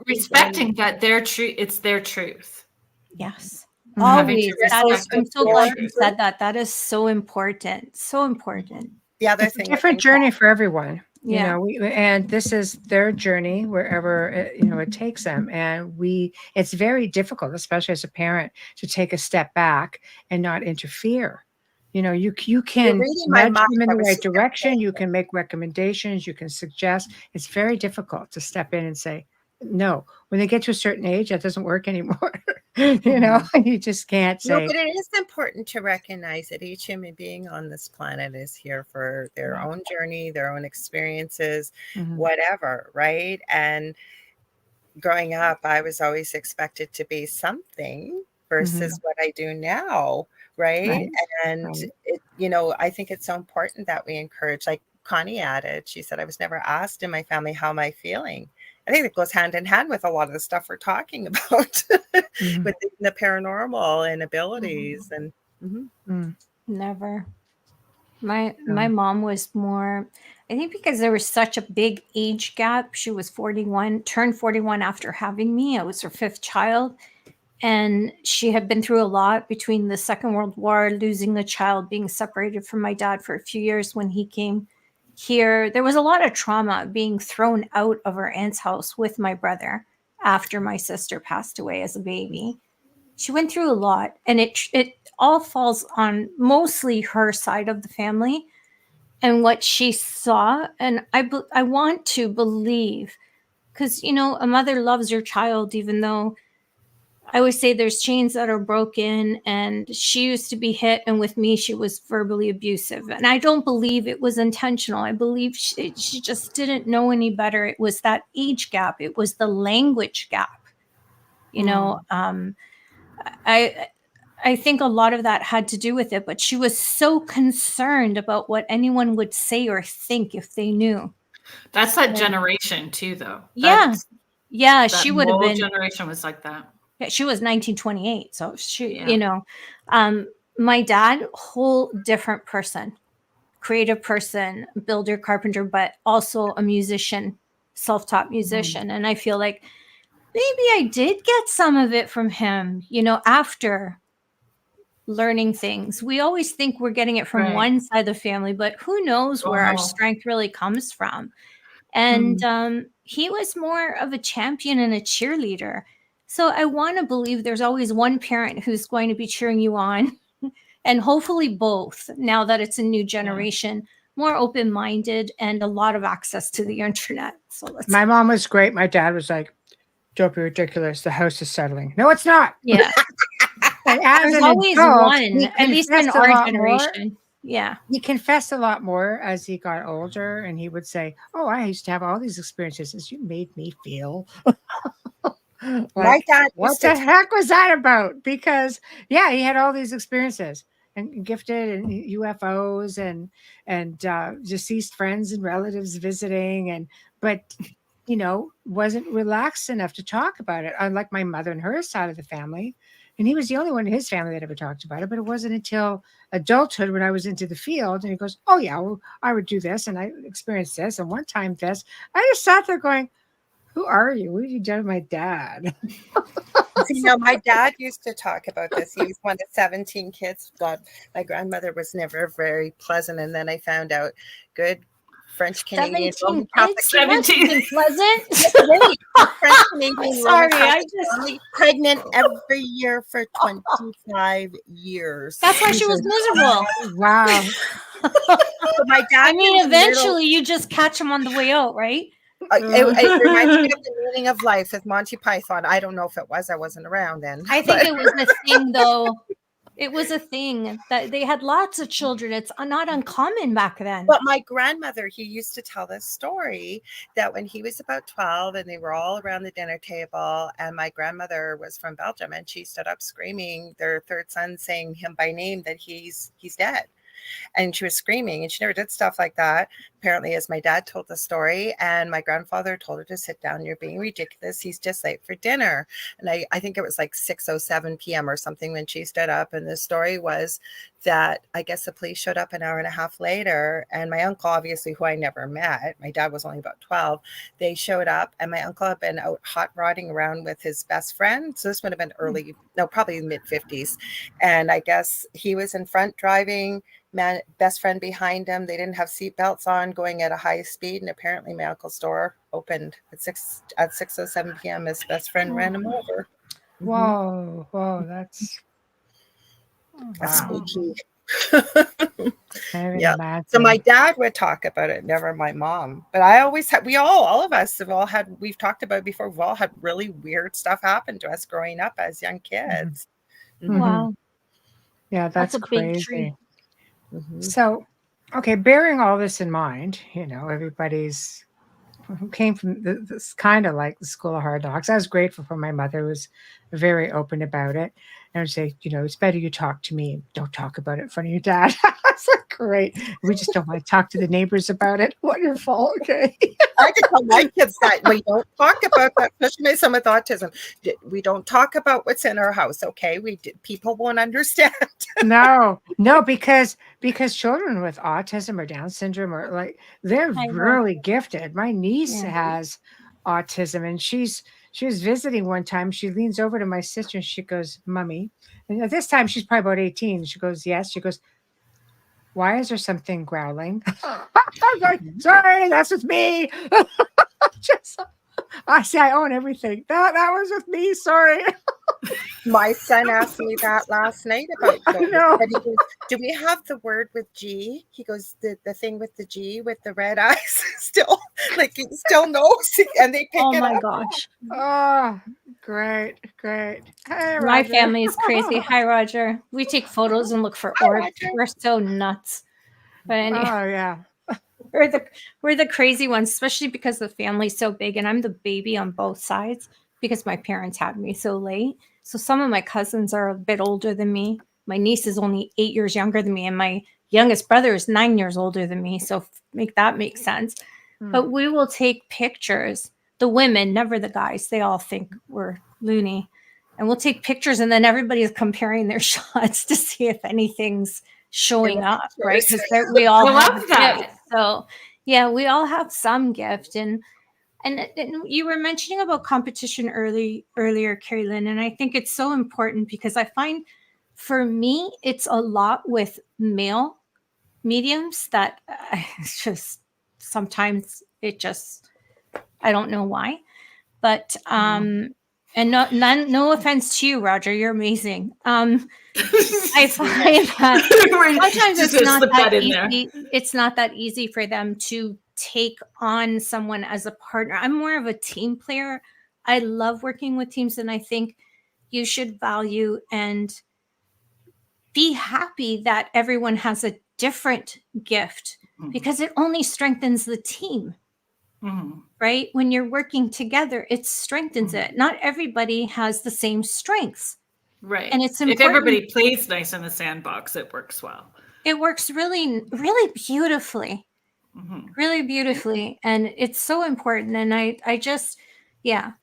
respecting that it's their truth. Yes. Having Always. to That is, respect I'm it. so glad you said that. That is so important. So important. The other It's a thing, different journey for everyone. You Yeah. know, and this is their journey wherever it takes them, and it's very difficult, especially as a parent, to take a step back and not interfere. You know, you can reading my nudge mind. them in I the was right just gonna direction, you can make recommendations, you can suggest. It's very difficult to step in and say no. When they get to a certain age, that doesn't work anymore. You know, you just can't No, say but it is important to recognize that each human being on this planet is here for their own journey, their own experiences, whatever, right? And growing up, I was always expected to be something versus what I do now, right? Right. And Right. I think it's so important that we encourage, like Connie added, she said, I was never asked in my family, how am I feeling? I think it goes hand in hand with a lot of the stuff we're talking about with the paranormal and abilities. And Never. My mom was more, I think because there was such a big age gap. She was 41, turned 41 after having me. I was her fifth child. And she had been through a lot between the Second World War, losing a child, being separated from my dad for a few years when he came here. There was a lot of trauma being thrown out of her aunt's house with my brother after my sister passed away as a baby. She went through a lot, and it all falls on mostly her side of the family and what she saw. And I want to believe, because a mother loves her child, even though I always say there's chains that are broken, and she used to be hit, and with me she was verbally abusive, and I don't believe it was intentional. I believe she just didn't know any better. It was that age gap, it was the language gap. I think a lot of that had to do with it, but she was so concerned about what anyone would say or think if they knew. That's that generation too, though. Yeah. That She would have whole been. generation was like that. Yeah, she was 1928, so she, Yeah. my dad, whole different person, creative person, builder, carpenter, but also a musician, self-taught musician. And I feel like maybe I did get some of it from him, after learning things. We always think we're getting it from Right. one side of the family, but who knows where our strength really comes from. And he was more of a champion and a cheerleader. So I want to believe there's always one parent who's going to be cheering you on, and hopefully both, now that it's a new generation, more open-minded and a lot of access to the internet. So My mom was great. My dad was like, don't be ridiculous. The house is settling. No, it's not. Yeah. And as There's an always adult, one, at least in our generation. Yeah. He confessed a lot more as he got older, and he would say, oh, I used to have all these experiences as you made me feel. Like, my dad, what the heck was that about? Because he had all these experiences and gifted and UFOs and deceased friends and relatives visiting, but wasn't relaxed enough to talk about it, unlike my mother and her side of the family. And he was the only one in his family that ever talked about it. But it wasn't until adulthood, when I was into the field, and he goes, oh yeah, well, I would do this, and I experienced this, and one time this. I just sat there going, who are you? What have you done with my dad? My dad used to talk about this. He was one of 17 kids. God, my grandmother was never very pleasant. And then I found out good French Canadian 17 kids? 17 pleasant? French Canadian. Sorry, I just pregnant every year for 25 years. That's why she was miserable. Wow. So my dad. I mean, eventually you just catch them on the way out, right? It reminds me of the meaning of life with Monty Python. I don't know if it was. I wasn't around then. I think it was a thing, though. It was a thing that they had lots of children. It's not uncommon back then. But my grandmother, he used to tell this story that when he was about 12 and they were all around the dinner table, and my grandmother was from Belgium, and she stood up screaming, their third son, saying him by name, that he's dead. And she was screaming, and she never did stuff like that, apparently, as my dad told the story. And my grandfather told her to sit down. You're being ridiculous. He's just late for dinner. And I think it was like 6:07 p.m. or something when she stood up. And the story was that I guess the police showed up an hour and a half later, and my uncle, obviously, who I never met, my dad was only about 12, they showed up, and my uncle had been out hot rodding around with his best friend. So this would have been probably mid 50s. And I guess he was in front driving, best friend behind him. They didn't have seatbelts on, going at a high speed. And apparently my uncle's door opened at 6:07 p.m. His best friend ran him over. Whoa, that's Spooky. Yeah. So my dad would talk about it, never my mom. But I always had, all of us have all had, we've talked about it before, we've all had really weird stuff happen to us growing up as young kids. Wow. Yeah, that's a crazy. big tree. So, okay, bearing all this in mind, everybody's who came from this kind of like the School of Hard Knocks. I was grateful for my mother, who was very open about it. And would say, it's better you talk to me. Don't talk about it in front of your dad. It's like, great. We just don't want to talk to the neighbors about it. Wonderful. Okay. I could tell my kids that we don't talk about that, especially someone with autism. We don't talk about what's in our house. Okay. People won't understand. No, because children with autism or Down syndrome are they're really gifted. My niece has autism, and she was visiting one time. She leans over to my sister and she goes, "Mommy," and at this time she's probably about 18. She goes, "Yes." She goes, "Why is there something growling?" I was like, "Sorry, that's with me." I say I own everything. That was with me. Sorry. My son asked me that last night about goes, do we have the word with G? He goes, the thing with the G with the red eyes still, he still knows, and they pick it up. Oh my gosh. Oh, great. Hey, my family is crazy. Hi, Roger. We take photos and look for orbs. We're so nuts. But anyway, we're the crazy ones, especially because the family's so big, and I'm the baby on both sides because my parents had me so late. So some of my cousins are a bit older than me. My niece is only 8 years younger than me, and my youngest brother is 9 years older than me. So make sense. But we will take pictures. The women, never the guys. They all think we're loony. And we'll take pictures, and then everybody is comparing their shots to see if anything's showing up, right? Because we all have that. So yeah, we all have some gift. And you were mentioning about competition earlier, Kerrilynn, and I think it's so important because I find for me, it's a lot with male mediums that it's just sometimes I don't know why, but and no offense to you, Roger, you're amazing. I find that sometimes it's not that easy. It's not that easy for them to take on someone as a partner. I'm more of a team player. I love working with teams, and I think you should value and be happy that everyone has a different gift because it only strengthens the team. Right? When you're working together, it strengthens it. Not everybody has the same strengths. Right. And it's important. If everybody plays nice in the sandbox, it works well. It works really, really beautifully. Really beautifully. And it's so important. And I just,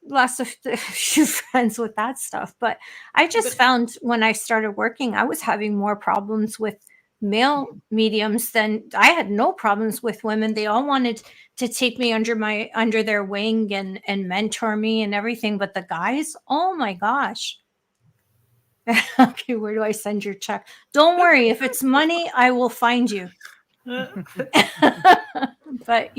lost a few friends with that stuff. But I just found when I started working, I was having more problems with male mediums than I had. No problems with women. They all wanted to take me under their wing and mentor me and everything. But the guys, oh my gosh. Okay, where do I send your check? Don't worry. If it's money, I will find you. But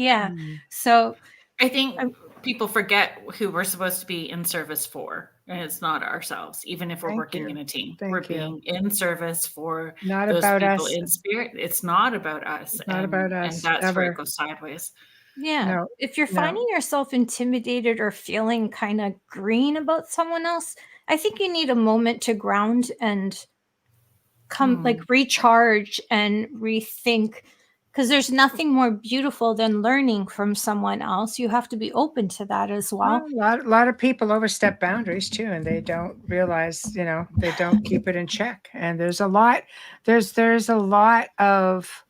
so I think people forget who we're supposed to be in service for, and it's not ourselves. Even if we're working in a team, we're being in service for not those about people us. In spirit. It's not about us. It's not about us. And that's where it goes sideways. Yeah. No, if you're finding yourself intimidated or feeling kind of green about someone else, I think you need a moment to ground and come recharge and rethink, because there's nothing more beautiful than learning from someone else. You have to be open to that as well. A lot of people overstep boundaries too, and they don't realize, they don't keep it in check. And there's a lot of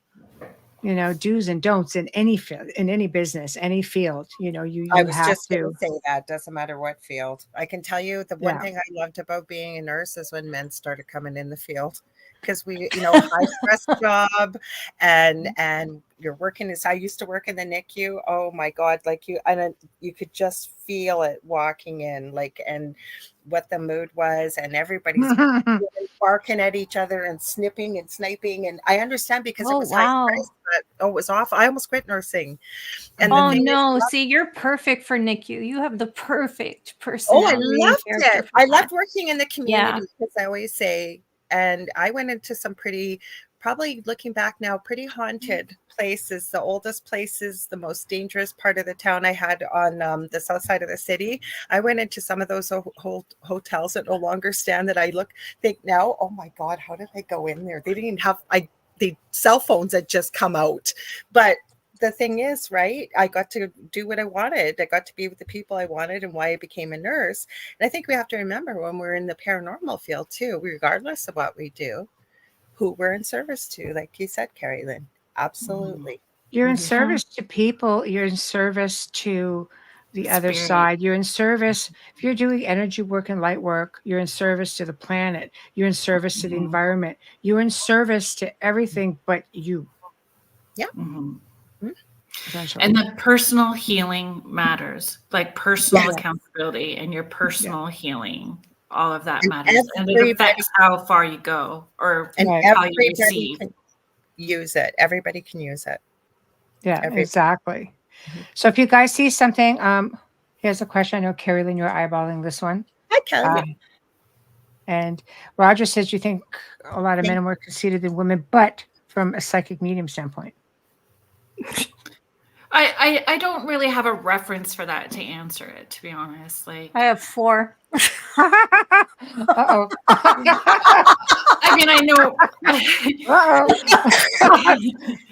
do's and don'ts in any field, in any business, any field. I was just going to say that doesn't matter what field. I can tell you the one thing I loved about being a nurse is when men started coming in the field, because we, high stress job, and you're working I used to work in the NICU. Oh my God, like you could just feel it walking in, like, and what the mood was, and everybody's barking at each other and snipping and sniping. And I understand because it was high stress, but it was awful. I almost quit nursing. And oh no, see, you're perfect for NICU. You have the perfect personality. Oh, I loved it. I loved working in the community, because I always say, and I went into some probably looking back now, pretty haunted places. The oldest places, the most dangerous part of the town I had on the south side of the city. I went into some of those hotels that no longer stand, that I think now, oh my God, how did I go in there? They didn't even have the cell phones had just come out. But the thing is, right, I got to do what I wanted. I got to be with the people I wanted, and why I became a nurse. And I think we have to remember, when we're in the paranormal field too, regardless of what we do, who we're in service to, like you said, Kerrilynn. Absolutely. You're in service to people. You're in service to the other side. You're in service. If you're doing energy work and light work, you're in service to the planet. You're in service to the environment. You're in service to everything but you. Yeah. And the personal healing matters, like personal accountability and your personal healing. All of that matters, and it affects how far you go, or how you receive. Can use it. Everybody can use it. Yeah, exactly. So if you guys see something, here's a question. I know, Kerrilynn, you're eyeballing this one. Hi, Kelly. And Roger says, you think a lot of men are more conceited than women, but from a psychic medium standpoint. I don't really have a reference for that to answer it, to be honest. Like, I have 4. Uh-oh. I mean, I know.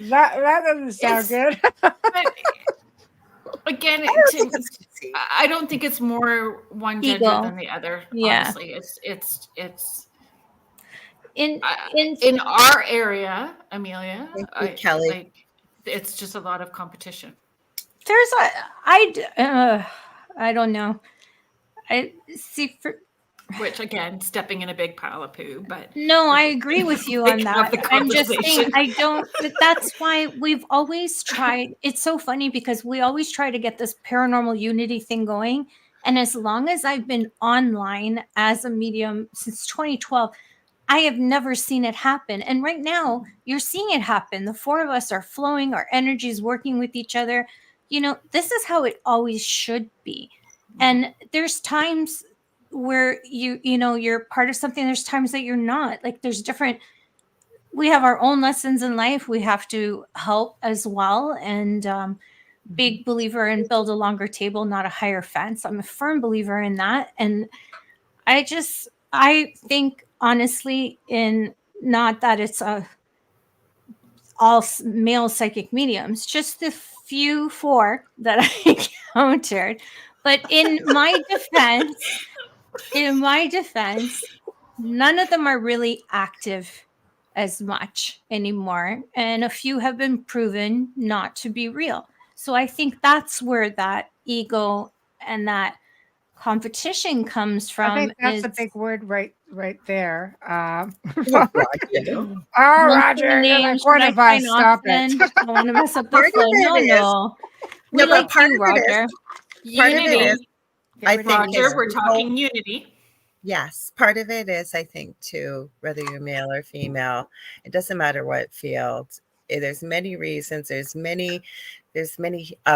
that doesn't sound good. But again, I don't think it's more one gender than the other. Honestly, it's in our area, Amelia. Kelly. It's just a lot of competition. There's I don't know. I see which again, stepping in a big pile of poo, but no, I agree with you on that. I'm just saying that's why we've always tried. It's so funny because we always try to get this paranormal unity thing going. And as long as I've been online as a medium since 2012, I have never seen it happen. And right now you're seeing it happen. The 4 of us are flowing, our energy is working with each other. This is how it always should be. And there's times where you're part of something. There's times that you're not. Like we have our own lessons in life. We have to help as well. And big believer in build a longer table, not a higher fence. I'm a firm believer in that. And I think honestly, in not that it's all male psychic mediums, just the few 4 that I encountered. But in my defense, none of them are really active as much anymore. And a few have been proven not to be real. So I think that's where that ego and that competition comes from. I think that's a big word right there. Roger, you're like, what if I stop it? I want to mess up the flow. No. We like you, Roger. Part of it is, I think, Roger, we're talking unity. Yes, part of it is, I think, too, whether you're male or female, it doesn't matter what field. There's many reasons. There's many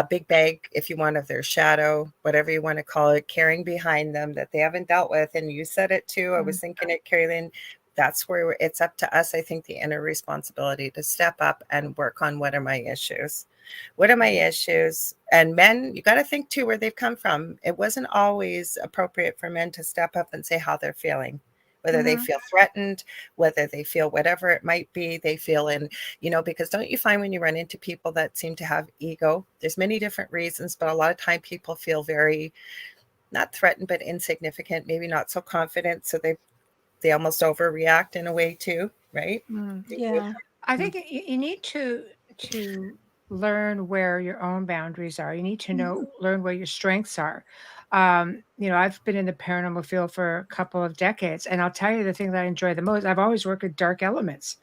big bag, if you want, of their shadow, whatever you want to call it, carrying behind them that they haven't dealt with. And you said it too. I was thinking it, Kerrilynn. That's where it's up to us, I think, the inner responsibility to step up and work on what are my issues. What are my issues? And men, you got to think too where they've come from. It wasn't always appropriate for men to step up and say how they're feeling, whether they feel threatened, whether they feel whatever it might be, they feel in, because don't you find when you run into people that seem to have ego, there's many different reasons, but a lot of time people feel very, not threatened, but insignificant, maybe not so confident. So they almost overreact in a way too, right? Yeah. I think you need to learn where your own boundaries are. You need to learn where your strengths are. I've been in the paranormal field for a couple of decades, and I'll tell you the thing that I enjoy the most. I've always worked with dark elements.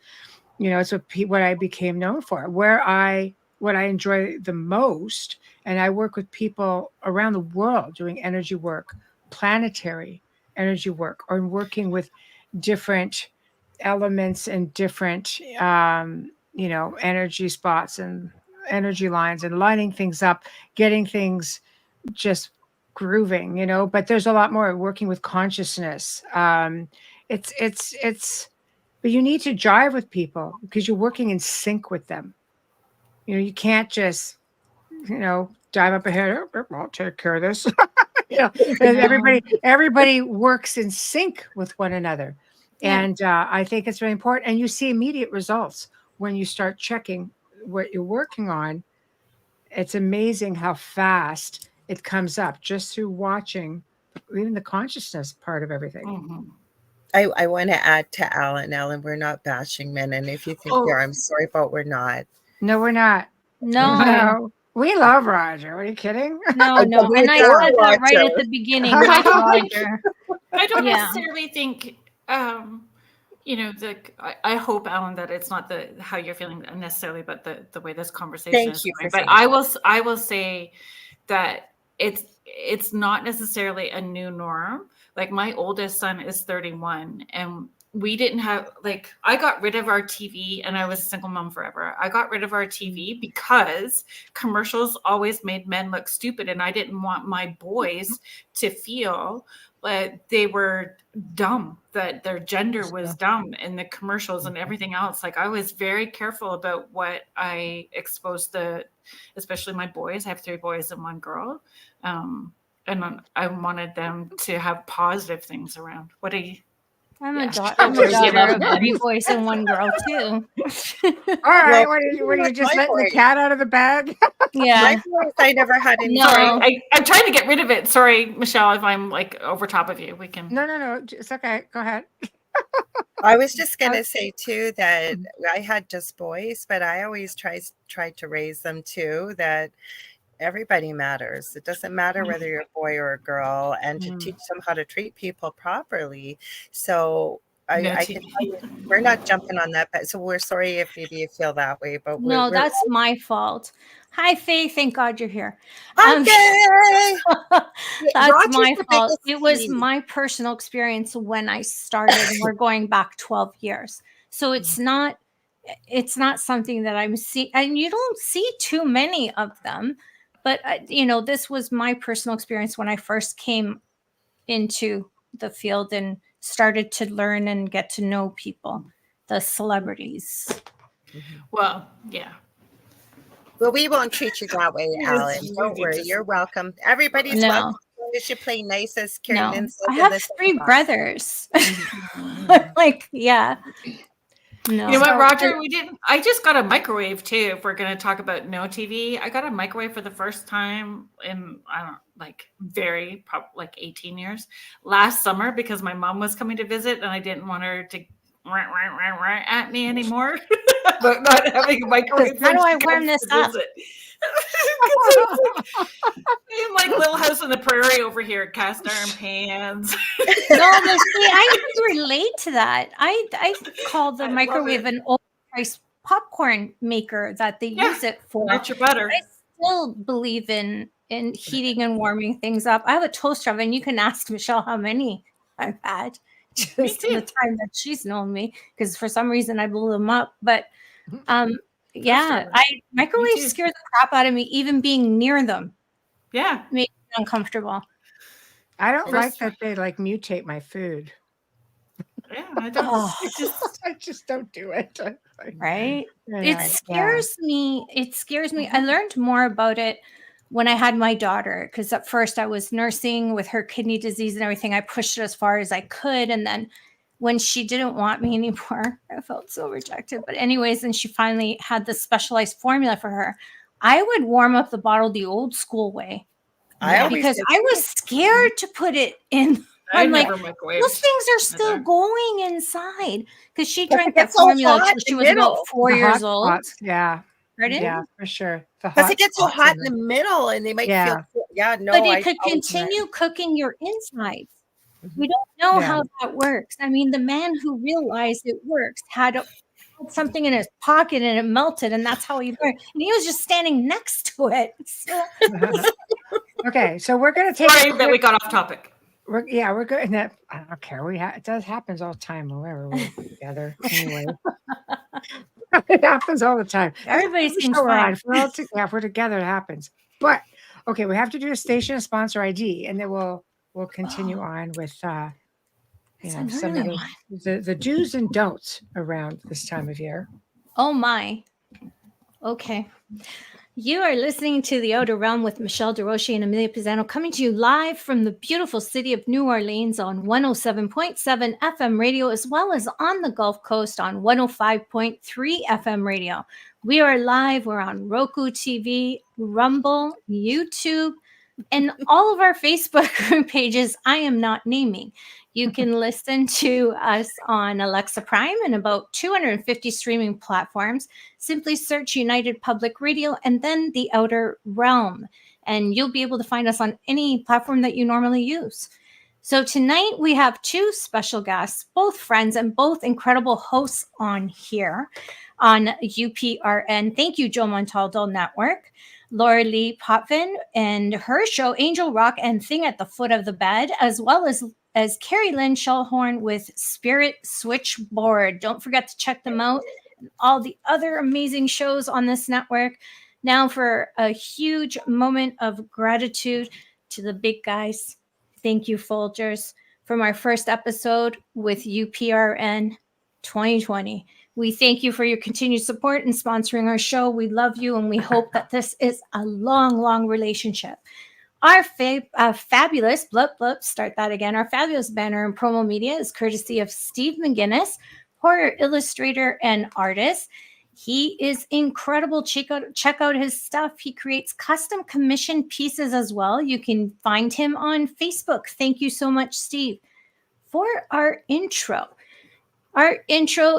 It's what I became known for. What I enjoy the most, and I work with people around the world doing energy work, planetary energy work, or working with different elements and different energy spots and energy lines and lining things up, getting things just grooving, but there's a lot more working with consciousness. But you need to jive with people because you're working in sync with them. You can't just, dive up ahead. I'll take care of this. And everybody works in sync with one another. Yeah. And I think it's very important. And you see immediate results when you start checking what you're working on. It's amazing how fast it comes up just through watching, even the consciousness part of everything. Mm-hmm. I want to add to Alan, we're not bashing men. And if you think we are, I'm sorry, but we're not. No, we're not. No. We love Roger. Are you kidding? No. And I said that right at the beginning. Roger. I don't necessarily think, I hope, Alan, that it's not how you're feeling necessarily, but the way this conversation is going. But I will say that it's not necessarily a new norm. Like my oldest son is 31, and we didn't have, I got rid of our TV, and I was a single mom forever. I got rid of our TV because commercials always made men look stupid, and I didn't want my boys to feel that they were dumb, that their gender was dumb in the commercials and everything else. I was very careful about what I exposed especially my boys. I have 3 boys and 1 girl. And I wanted them to have positive things around. What are you? I'm a daughter of 3 boys and 1 girl too. All right, what are you just letting the cat out of the bag? Yeah, I never had any. No, I'm trying to get rid of it. Sorry, Michelle, if I'm over top of you. We can. No, it's okay. Go ahead. I was just gonna say too that I had just boys, but I always tried to raise them too that everybody matters. It doesn't matter whether you're a boy or a girl, and to teach them how to treat people properly. So I can tell you, we're not jumping on that. So we're sorry if maybe you feel that way, but no, that's my fault. Hi, Faye. Thank God you're here. Okay. That's my fault. It was my personal experience when I started, and we're going back 12 years. So it's not something that I'm seeing, and you don't see too many of them. But, this was my personal experience when I first came into the field and started to learn and get to know people, the celebrities. Well, yeah. Well, we won't treat you that way, Alan. Don't worry. You're welcome. Everybody's welcome. You should play nice, as Kerrilynn said. I have 3 brothers. Yeah. No. You know what, Roger? I just got a microwave too. If we're going to talk about no TV, I got a microwave for the first time in 18 years last summer because my mom was coming to visit and I didn't want her to at me anymore. But not having a microwave. How do I warm this up? I'm Little House on the Prairie over here at cast iron pans. No, but see, I can relate to that. I call the microwave an old-price popcorn maker that they use it for. Not your butter. I still believe in heating and warming things up. I have a toaster oven. You can ask Michelle how many I've had just in the time that she's known me, because for some reason I blew them up. But microwaves scare the crap out of me, even being near them. Yeah. Makes me uncomfortable. I don't like that they mutate my food. Yeah, I don't. I just don't do it. Right? It scares me. It scares me. I learned more about it when I had my daughter, because at first I was nursing with her kidney disease and everything. I pushed it as far as I could. And then when she didn't want me anymore, I felt so rejected. But anyways, and she finally had this specialized formula for her. I would warm up the bottle the old school way because I was scared to put it in. I'm like, those things are still going inside, because she drank that formula until she was about 4 years old. Yeah. Pardon? Yeah, for sure. The Because hot it gets so spots hot in in the the- middle and they might Yeah. feel, yeah, no, But it I could always, continue cooking your insides. We don't know Yeah. how that works. I mean, the man who realized it works had something in his pocket and it melted, and that's how he learned. And he was just standing next to it. So Okay, so we're gonna take Sorry a that we quick, got off topic. we're good. And that I don't care. It does happens all the time whenever we're together. Anyway, it happens all the time. everybody Every seems show we're on, fine. if we're all if we're together, it happens. But okay, we have to do a station sponsor ID, and then we'll continue on with That's some of another one. the do's and don'ts around this time of year. Oh my. Okay. You are listening to The Outer Realm with Michelle Desrochers and Amelia Pisano, coming to you live from the beautiful city of New Orleans on 107.7 FM radio, as well as on the Gulf Coast on 105.3 FM radio. We are live. We're on Roku TV, Rumble, YouTube, and all of our Facebook group pages I am not naming. You can listen to us on Alexa Prime and about 250 streaming platforms. Simply search United Public Radio and then The Outer Realm, and you'll be able to find us on any platform that you normally use. So tonight we have two special guests, both friends and both incredible hosts on here on UPRN. Thank you, Joe Montaldo Network. Lorilei Potvin and her show Angel Rock and Thing at the Foot of the Bed, as well as Kerrilynn Shellhorn with Spirit Switchboard. Don't forget to check them out. All the other amazing shows on this network. Now for a huge moment of gratitude to the big guys. Thank you, Folgers, from our first episode with UPRN 2020. We thank you for your continued support and sponsoring our show. We love you, and we hope that this is a long, long relationship. Our fabulous, start that again. Our fabulous banner and promo media is courtesy of Steve McGinnis, horror illustrator and artist. He is incredible. Check out his stuff. He creates custom commissioned pieces as well. You can find him on Facebook. Thank you so much, Steve. For our intro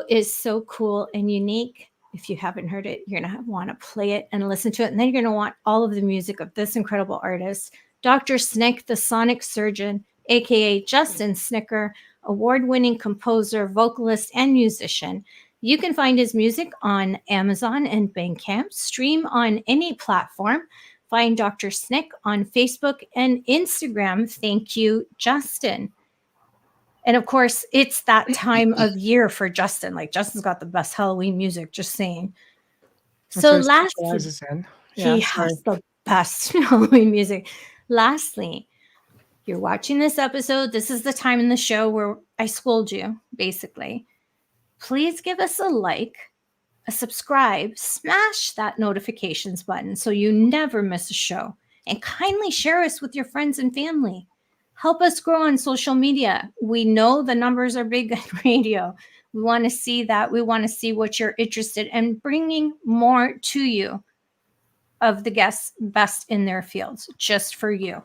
is so cool and unique. If you haven't heard it, you're going to want to play it and listen to it. And then you're going to want all of the music of this incredible artist, Dr. Snick, the sonic surgeon, aka Justin Snicker, award-winning composer, vocalist, and musician. You can find his music on Amazon and Bandcamp, stream on any platform. Find Dr. Snick on Facebook and Instagram. Thank you, Justin. And of course, it's that time of year for Justin. Like, Justin's got the best Halloween music, just saying. So lastly, he has the best Halloween music. Lastly, you're watching this episode. This is the time in the show where I scold you, basically. Please give us a like, a subscribe, smash that notifications button so you never miss a show, and kindly share us with your friends and family. Help us grow on social media. We know the numbers are big on radio. We want to see that. We want to see what you're interested in, bringing more to you of the guests best in their fields, just for you.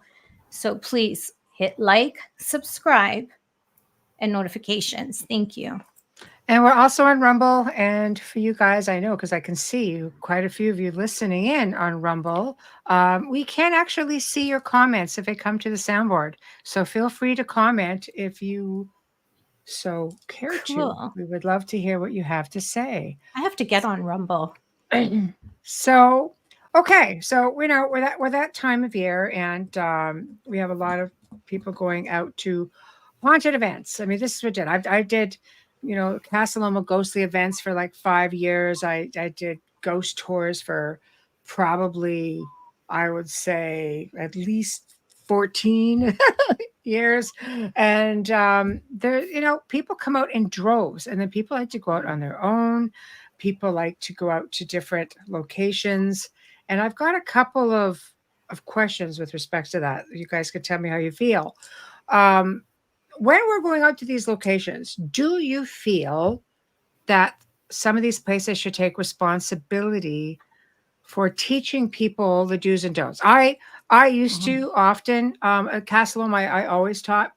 So please hit like, subscribe, and notifications. Thank you. And we're also on Rumble. And for you guys, I know because I can see you, quite a few of you listening in on Rumble. We can actually see your comments if they come to the soundboard. So feel free to comment if you so care to. We would love to hear what you have to say. I have to get on Rumble. So, okay. So, we're that time of year, and we have a lot of people going out to haunted events. I mean, this is what I did. Casa Loma ghostly events for like 5 years. I did ghost tours for probably, I would say, at least 14 years. And there, people come out in droves, and then people like to go out on their own. People like to go out to different locations. And I've got a couple of questions with respect to that. You guys could tell me how you feel. When we're going out to these locations, do you feel that some of these places should take responsibility for teaching people the do's and don'ts? I used to often at Casa Loma, I always taught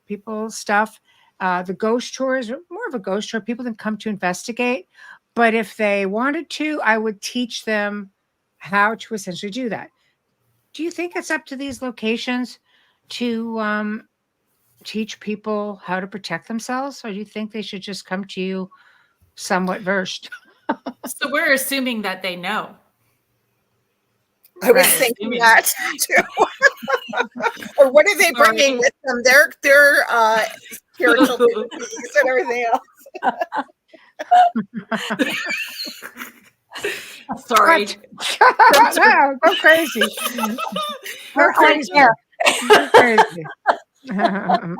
people stuff. The ghost tour is more of a ghost tour. People didn't come to investigate, but if they wanted to, I would teach them how to essentially do that. Do you think it's up to these locations to teach people how to protect themselves, or do you think they should just come to you somewhat versed? So we're assuming that they know. I was Right. thinking that too. Or what are they bringing with them? Their spiritual abilities and everything else. Sorry. No, go crazy. Go crazy. Go crazy. I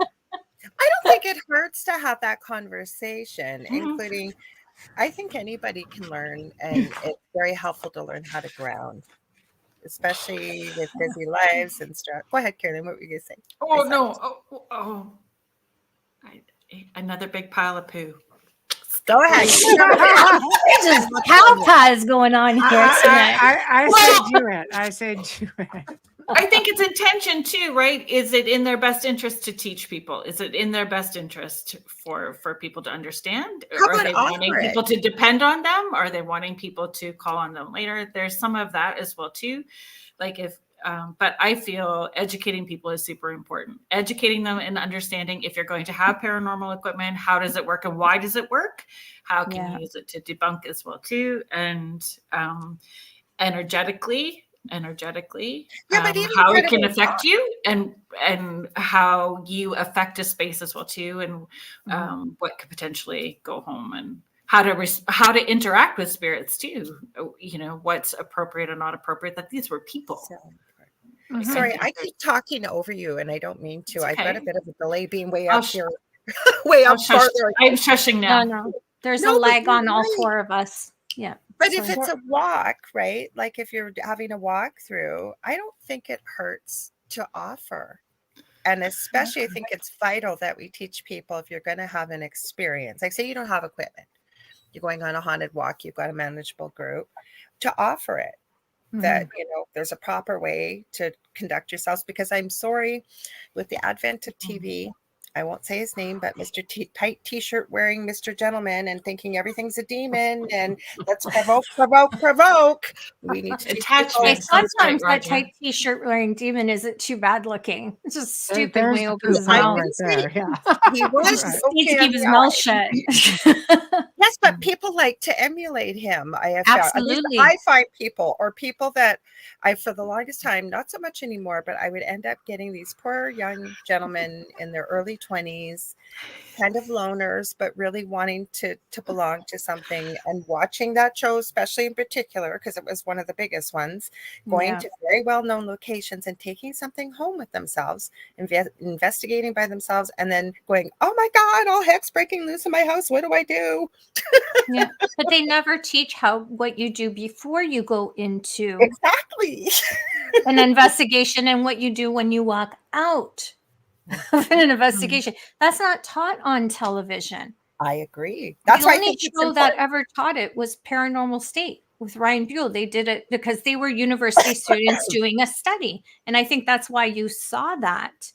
don't think it hurts to have that conversation, including, I think anybody can learn, and it's very helpful to learn how to ground, especially with busy lives and stuff. Go ahead, Kerrilynn, what were you going to say? Oh, no. Another big pile of poo. Go ahead. It's just cow pies going on here tonight. I say do it. I think it's intention too, right? Is it in their best interest to teach people? Is it in their best interest for people to understand? Are they wanting people to depend on them? Are they wanting people to call on them later? There's some of that as well too. Like but I feel educating people is super important. Educating them and understanding if you're going to have paranormal equipment, how does it work and why does it work? How can you use it to debunk as well too? And energetically, but how it can affect you and how you affect a space as well too, and what could potentially go home, and how to interact with spirits too. You know, what's appropriate and not appropriate. That these were people. Sorry, I keep talking over you, and I don't mean to. I've got a bit of a delay being way I'll up here, way up farther. I'm shushing now. No. There's a lag on all four of us. Yeah. But if it's a walk, right? Like if you're having a walkthrough, I don't think it hurts to offer. And especially I think it's vital that we teach people, if you're going to have an experience, like say you don't have equipment, you're going on a haunted walk, you've got a manageable group, to offer it. That, you know, there's a proper way to conduct yourselves, because I'm sorry, with the advent of TV, I won't say his name, but Mr. Tight T-shirt wearing Mr. Gentleman and thinking everything's a demon and let's provoke. We need to attachment. Sometimes that tight T-shirt wearing demon isn't too bad looking. It's just stupid when he opens his mouth. He was needs to keep his mouth shut. Yes, but people like to emulate him. I have absolutely. I find people that for the longest time, not so much anymore, but I would end up getting these poor young gentlemen in their early 20s, kind of loners, but really wanting to belong to something, and watching that show, especially in particular, because it was one of the biggest ones, going to very well-known locations and taking something home with themselves, investigating by themselves, and then going, oh my God, all heck's breaking loose in my house. What do I do? Yeah, but they never teach what you do before you go into exactly an investigation, and what you do when you walk out of an investigation. That's not taught on television. I agree. That's the only show that ever taught it was Paranormal State with Ryan Buell. They did it because they were university students doing a study, and I think that's why you saw that.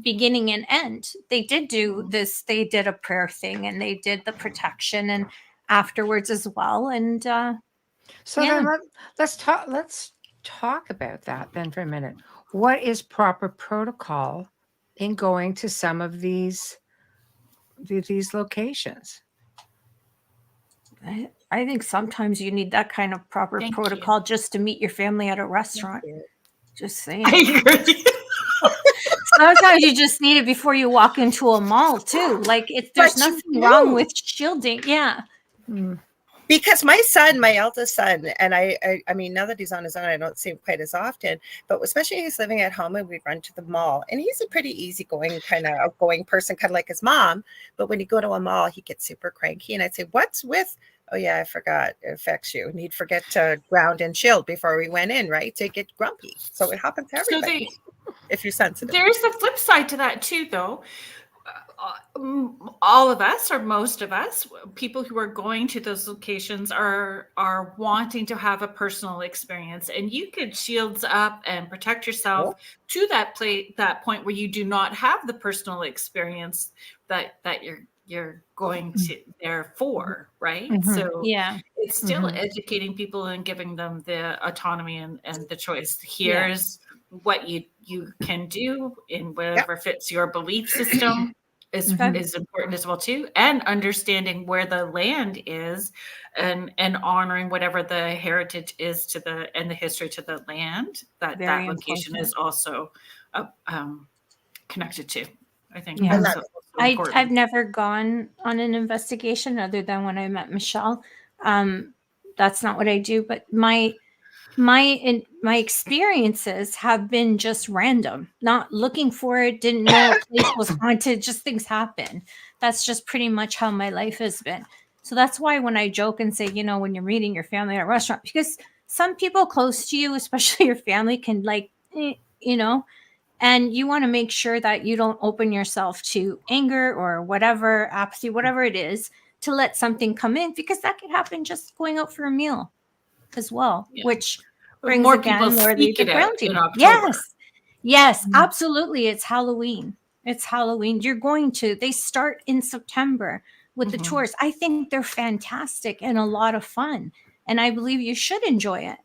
Beginning and end. They did do this. They did a prayer thing, and they did the protection, and afterwards as well. And then let's talk about that then for a minute. What is proper protocol in going to some of these locations? I think sometimes you need that kind of proper protocol just to meet your family at a restaurant. Just saying. I agree. Sometimes you just need it before you walk into a mall too. Like there's nothing wrong with shielding. Yeah. Because my eldest son, and I mean, now that he's on his own, I don't see him quite as often, but especially he's living at home and we'd run to the mall, and he's a pretty easygoing, kind of outgoing person, kind of like his mom. But when you go to a mall, he gets super cranky, and I'd say, what's with, oh yeah, I forgot, it affects you. And he'd forget to ground and shield before we went in, right? To get grumpy. So it happens to everybody. If you're sensitive. There's the flip side to that too, though. All of us, or most of us, people who are going to those locations are wanting to have a personal experience, and you could shields up and protect yourself to that point where you do not have the personal experience that you're going to there for, right? Mhm. So Yeah. it's still Mhm. educating people and giving them the autonomy and the choice. Here's what you can do in whatever fits your belief system is important as well too, and understanding where the land is and honoring whatever the heritage is to the and the history to the land that Very location important. is also connected to. I think Yeah. that's also important. I've never gone on an investigation other than when I met Michelle. That's not what I do, but my experiences have been just random, not looking for it, didn't know a place was haunted, just things happen. That's just pretty much how my life has been. So that's why when I joke and say, when you're meeting your family at a restaurant, because some people close to you, especially your family, can and you want to make sure that you don't open yourself to anger or whatever, apathy, whatever it is, to let something come in, because that could happen just going out for a meal as well, which brings more people again Lorilei seek the it out grounding. in October. Yes, absolutely. It's Halloween. You're going to, they start in September with the tours. I think they're fantastic and a lot of fun. And I believe you should enjoy it.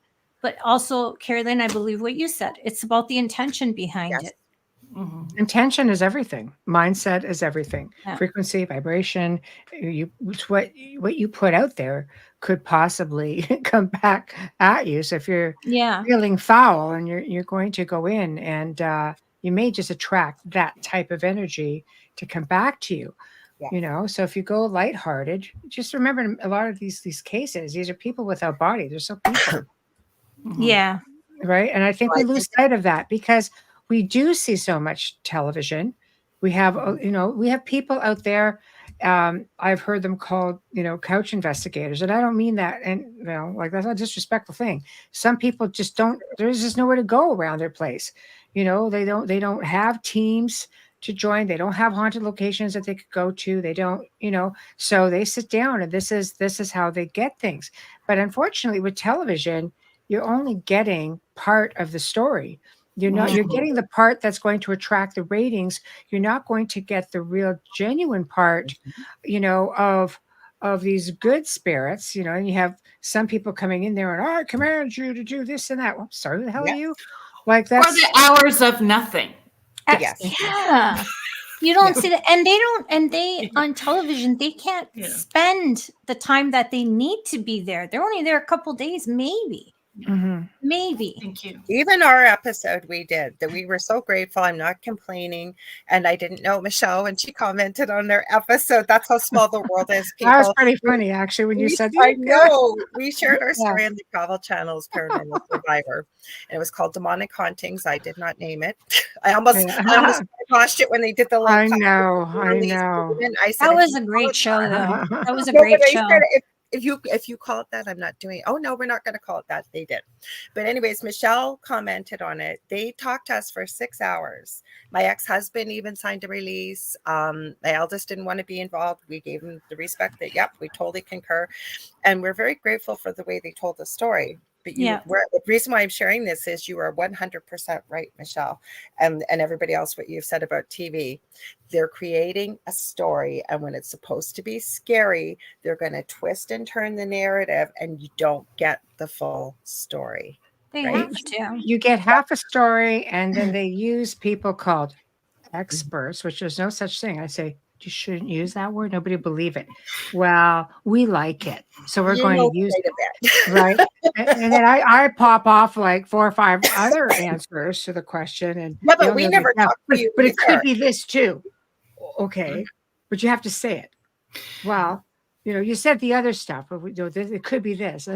But also, Kerrilynn, I believe what you said. It's about the intention behind it. Intention is everything. Mindset is everything. Yeah. Frequency, vibration, what you put out there could possibly come back at you. So if you're feeling foul and you're going to go in and you may just attract that type of energy to come back to you. So if you go lighthearted, just remember a lot of these cases, these are people without body. They're still people. Yeah. Right. And I think we lose sight of that because we do see so much television. We have, we have people out there. I've heard them called, couch investigators. And I don't mean that. And, like that's not a disrespectful thing. Some people just don't, there's just nowhere to go around their place. They don't have teams to join. They don't have haunted locations that they could go to. They don't, so they sit down and this is how they get things. But unfortunately with television, you're only getting part of the story. You're getting the part that's going to attract the ratings. You're not going to get the real genuine part, of these good spirits, and you have some people coming in there and I command you to do this and that. Well, sorry, who the hell are you? Like that's or the hours of nothing. Yeah. You don't see that. And they on television, they can't spend the time that they need to be there. They're only there a couple days, maybe. Maybe. Thank you. Even our episode we did that we were so grateful. I'm not complaining. And I didn't know Michelle when she commented on their episode. That's how small the world is. People. That was pretty funny, actually, when you said I know. We shared our story on the Travel Channel's Paranormal Survivor. And it was called Demonic Hauntings. I did not name it. I almost watched it when they did the I know. I said, that was a great show, though. That was a great show. If you call it that, I'm not doing it. Oh no, we're not going to call it that. They did. But anyways, Michelle commented on it. They talked to us for 6 hours. My ex-husband even signed a release. My eldest didn't want to be involved. We gave him the respect that, we totally concur. And we're very grateful for the way they told the story. But the reason why I'm sharing this is you are 100% right, Michelle, and everybody else, what you've said about TV. They're creating a story, and when it's supposed to be scary, they're going to twist and turn the narrative, and you don't get the full story. They have to. You get half a story, and then they use people called experts, which there's no such thing. I say, you shouldn't use that word. Nobody will believe it. Well, we like it. So we're going to use it. Right. And then I pop off like 4 or 5 other answers to the question. And but we never talked to you. But it could be this too. Okay. But you have to say it. Well, you said the other stuff, but it could be this.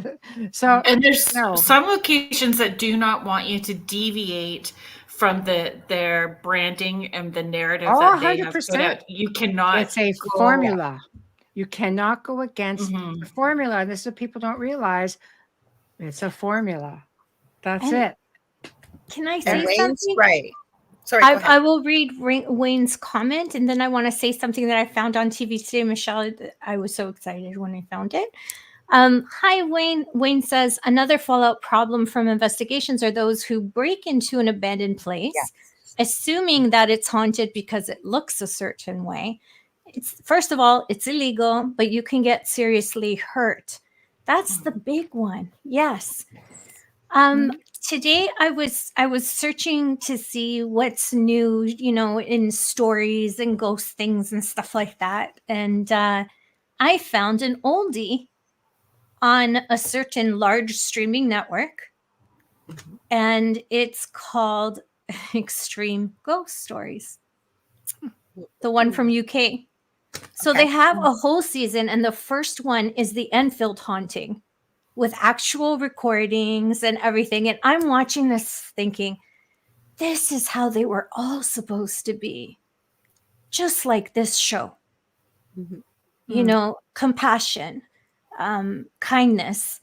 So, and there's some locations that do not want you to deviate from their branding and the narrative that they 100%. Have put out. You cannot. It's a formula. You cannot go against the formula. And this is what people don't realize. It's a formula. That's it. Can I say something? Right. Sorry. I will read Wayne's comment, and then I want to say something that I found on TV today, Michelle. I was so excited when I found it. Hi, Wayne. Wayne says, another fallout problem from investigations are those who break into an abandoned place, assuming that it's haunted because it looks a certain way. It's first of all, it's illegal, but you can get seriously hurt. That's the big one. Yes. Today I was searching to see what's new, in stories and ghost things and stuff like that. And I found an oldie on a certain large streaming network, and it's called Extreme Ghost Stories. The one from UK. So they have a whole season, and the first one is the Enfield haunting with actual recordings and everything. And I'm watching this thinking, this is how they were all supposed to be. Just like this show. Compassion, kindness.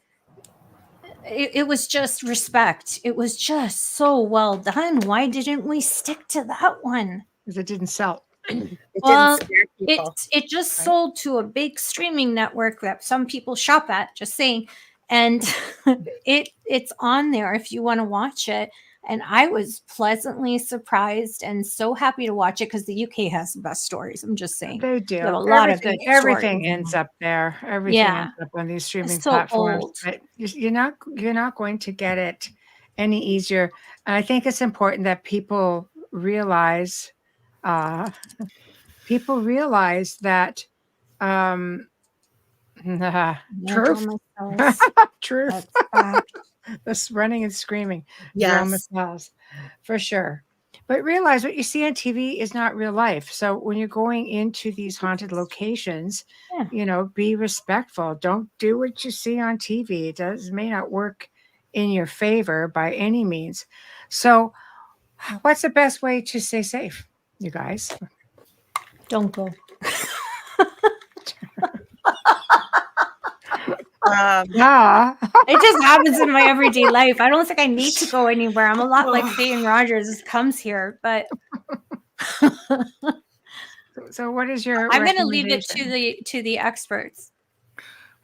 It was just respect. It was just so well done. Why didn't we stick to that one? Because it didn't sell. It just sold to a big streaming network that some people shop at, just saying. And it's on there if you want to watch it. And I was pleasantly surprised and so happy to watch it because the UK has the best stories. I'm just saying. They do. They have a lot of good everything stories. ends up there. Everything ends up on these streaming platforms. Old. But you're not going to get it any easier. And I think it's important that people realize that truth. This running and screaming. Yes. For sure. But realize what you see on TV is not real life. So when you're going into these haunted locations, be respectful. Don't do what you see on TV. It may not work in your favor by any means. So what's the best way to stay safe, you guys? Don't go. It just happens in my everyday life. I don't think I need to go anywhere. I'm a lot like Faye Rogers. Just comes here, but so what is your? I'm going to leave it to the experts,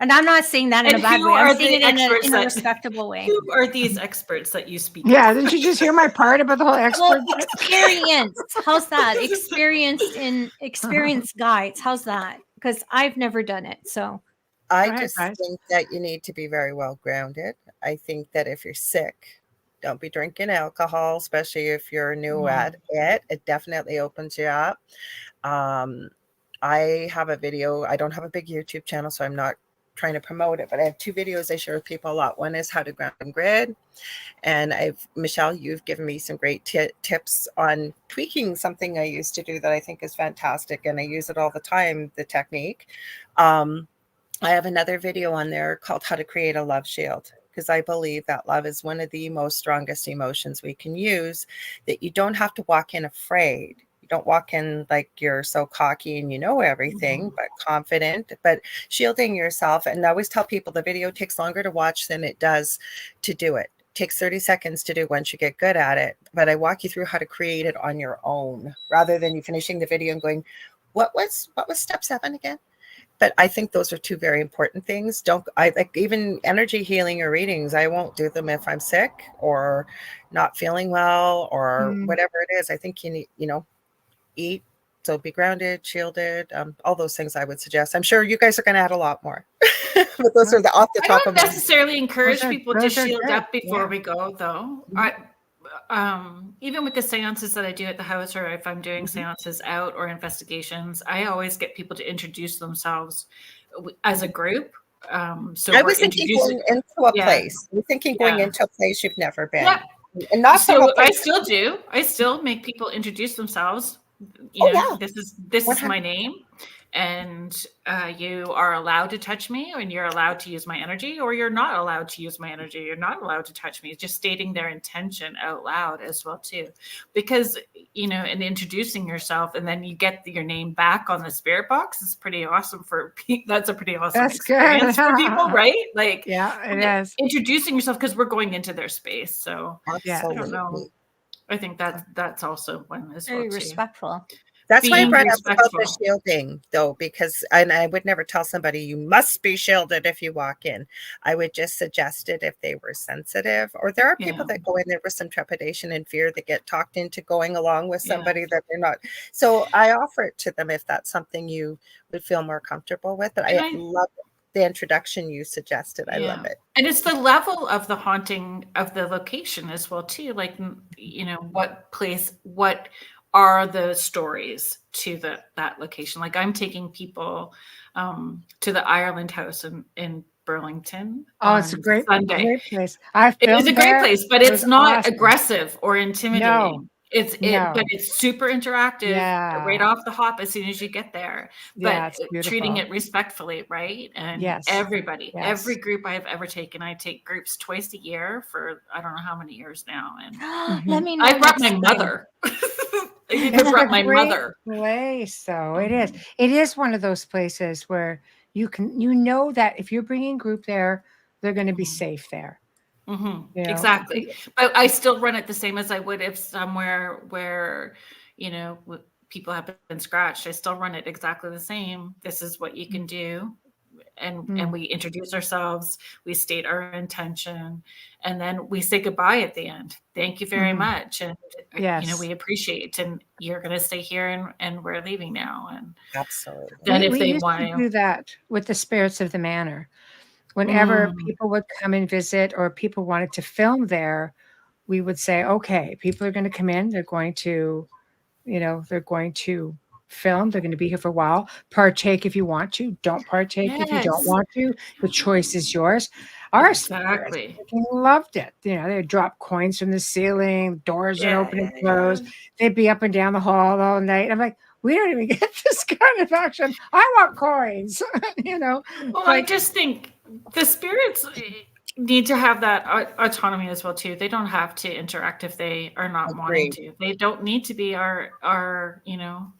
and I'm not saying that in a bad way. I'm saying it in a respectable way. Who are these experts that you speak? Yeah, didn't you just hear my part about the whole expert? Experience. How's that? Experienced guides. How's that? Because I've never done it, so. I just think that you need to be very well grounded. I think that if you're sick, don't be drinking alcohol, especially if you're new at it. It definitely opens you up. I have a video. I don't have a big YouTube channel, so I'm not trying to promote it, but I have 2 videos I share with people a lot. One is how to ground and grid. And Michelle, you've given me some great tips on tweaking something I used to do that I think is fantastic. And I use it all the time, the technique. I have another video on there called How to Create a Love Shield, because I believe that love is one of the most strongest emotions we can use, that you don't have to walk in afraid. You don't walk in like you're so cocky and you know everything, but confident, but shielding yourself. And I always tell people the video takes longer to watch than it does to do it. It takes 30 seconds to do once you get good at it. But I walk you through how to create it on your own, rather than you finishing the video and going, what was step 7 again? But I think those are 2 very important things. I like even energy healing or readings. I won't do them if I'm sick or not feeling well or whatever it is. I think you need, eat. So be grounded, shielded, all those things I would suggest. I'm sure you guys are going to add a lot more. But those are off the top of my head. I don't necessarily encourage people to shield up before we go, though. Even with the seances that I do at the house, or if I'm doing seances out or investigations, I always get people to introduce themselves as a group. So I was thinking going into a place. You're thinking going into a place you've never been. Yeah. And not so I still do. I still make people introduce themselves. This is my name. And you are allowed to touch me, and you're allowed to use my energy, or you're not allowed to use my energy. You're not allowed to touch me. It's just stating their intention out loud as well too, because and introducing yourself, and then you get your name back on the spirit box is pretty awesome that's a pretty awesome experience for people, right? Like, it is introducing yourself, because we're going into their space. So absolutely. I don't know. I think that's also one as very well too. Respectful. That's why I being brought up about the respectful. shielding, though, because and I would never tell somebody you must be shielded if you walk in. I would just suggest it if they were sensitive, or there are people Yeah. that go in there with some trepidation and fear that get talked into going along with Yeah. somebody that they're not. So I offer it to them if that's something you would feel more comfortable with. But I love the introduction you suggested. I love it. And it's the level of the haunting of the location as well, too. Like, you know, what are the stories to that location? Like, I'm taking people to the Ireland House in Burlington. Oh, it's a great Sunday. place. I've It is filmed a great there. place, but It it's was not awesome. aggressive or No, intimidating. no. But it's super interactive right Yeah. off the hop as soon as you get there. Yeah, But it's treating beautiful. it respectfully, right? And Yes. everybody, Yes. every group I have ever taken, I take groups twice a year for I don't know how many years now. And Let me know. I brought next my time. mother. I even It's brought a my great mother. place, so it is. It is one of those places where you know that if you're bringing group there, they're going to be safe there. You know? Exactly. But I still run it the same as I would if somewhere where, you know, people have been scratched. I still run it exactly the same. This is what you can do. And we introduce ourselves, we state our intention, and then we say goodbye at the end. Thank you very much. And, you know, we appreciate, and you're going to stay here and we're leaving now. And absolutely. then if we they used want to do that with the spirits of the manor. Whenever people would come and visit or people wanted to film there, we would say, okay, people are going to come in. They're going to, you know, they're going to film. They're going to be here for a while. Partake if you want to. Don't partake if you don't want to. The choice is yours. Our spirits loved it. You know, they'd drop coins from the ceiling. Doors would open and close. They'd be up and down the hall all night. I'm like, we don't even get this kind of action. I want coins, you know. Well, I just think the spirits need to have that autonomy as well too. They don't have to interact if they are not wanting to. They don't need to be our you know,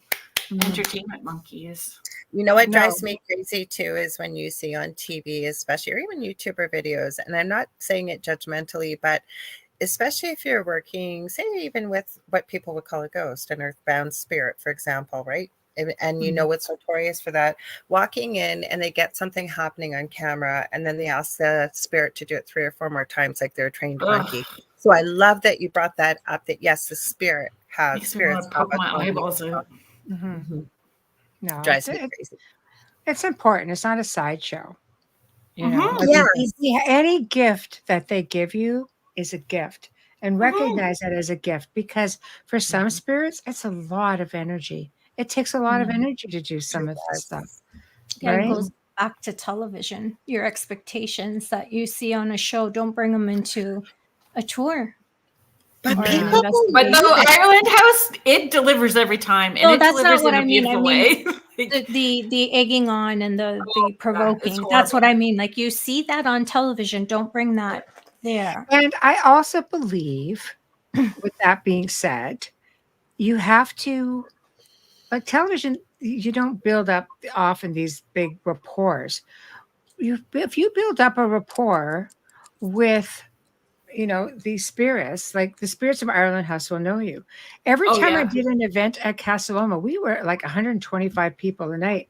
entertainment monkeys. You know what drives me crazy too is when you see on TV, especially, or even YouTuber videos, and I'm not saying it judgmentally, but especially if you're working, say, even with what people would call a ghost, an earthbound spirit, for example, right? And you know what's notorious for that, walking in and they get something happening on camera and then they ask the spirit to do it 3 or 4 more times like they're a trained monkey. So I love that you brought that up, that yes, the spirit has spirits. Poke my eyeballs out. No, drives me crazy. It's important. It's not a sideshow. You know, Yes. any gift that they give you is a gift, and recognize that as a gift, because for some spirits, it's a lot of energy. It takes a lot of energy to do some of this stuff. Yeah, right? it goes back to television. Your expectations that you see on a show, don't bring them into a tour. But But the Ireland House, it delivers every time, and no, it that's delivers not what in a I mean. beautiful way. the egging on and the provoking. That's what I mean. Like, you see that on television. Don't bring that there. And I also believe, with that being said, you have to, like television, you don't build up often these big rapports. If you build up a rapport with, you know, these spirits, like the spirits of Ireland House will know you. Every time I did an event at Casaloma, we were like 125 people a night.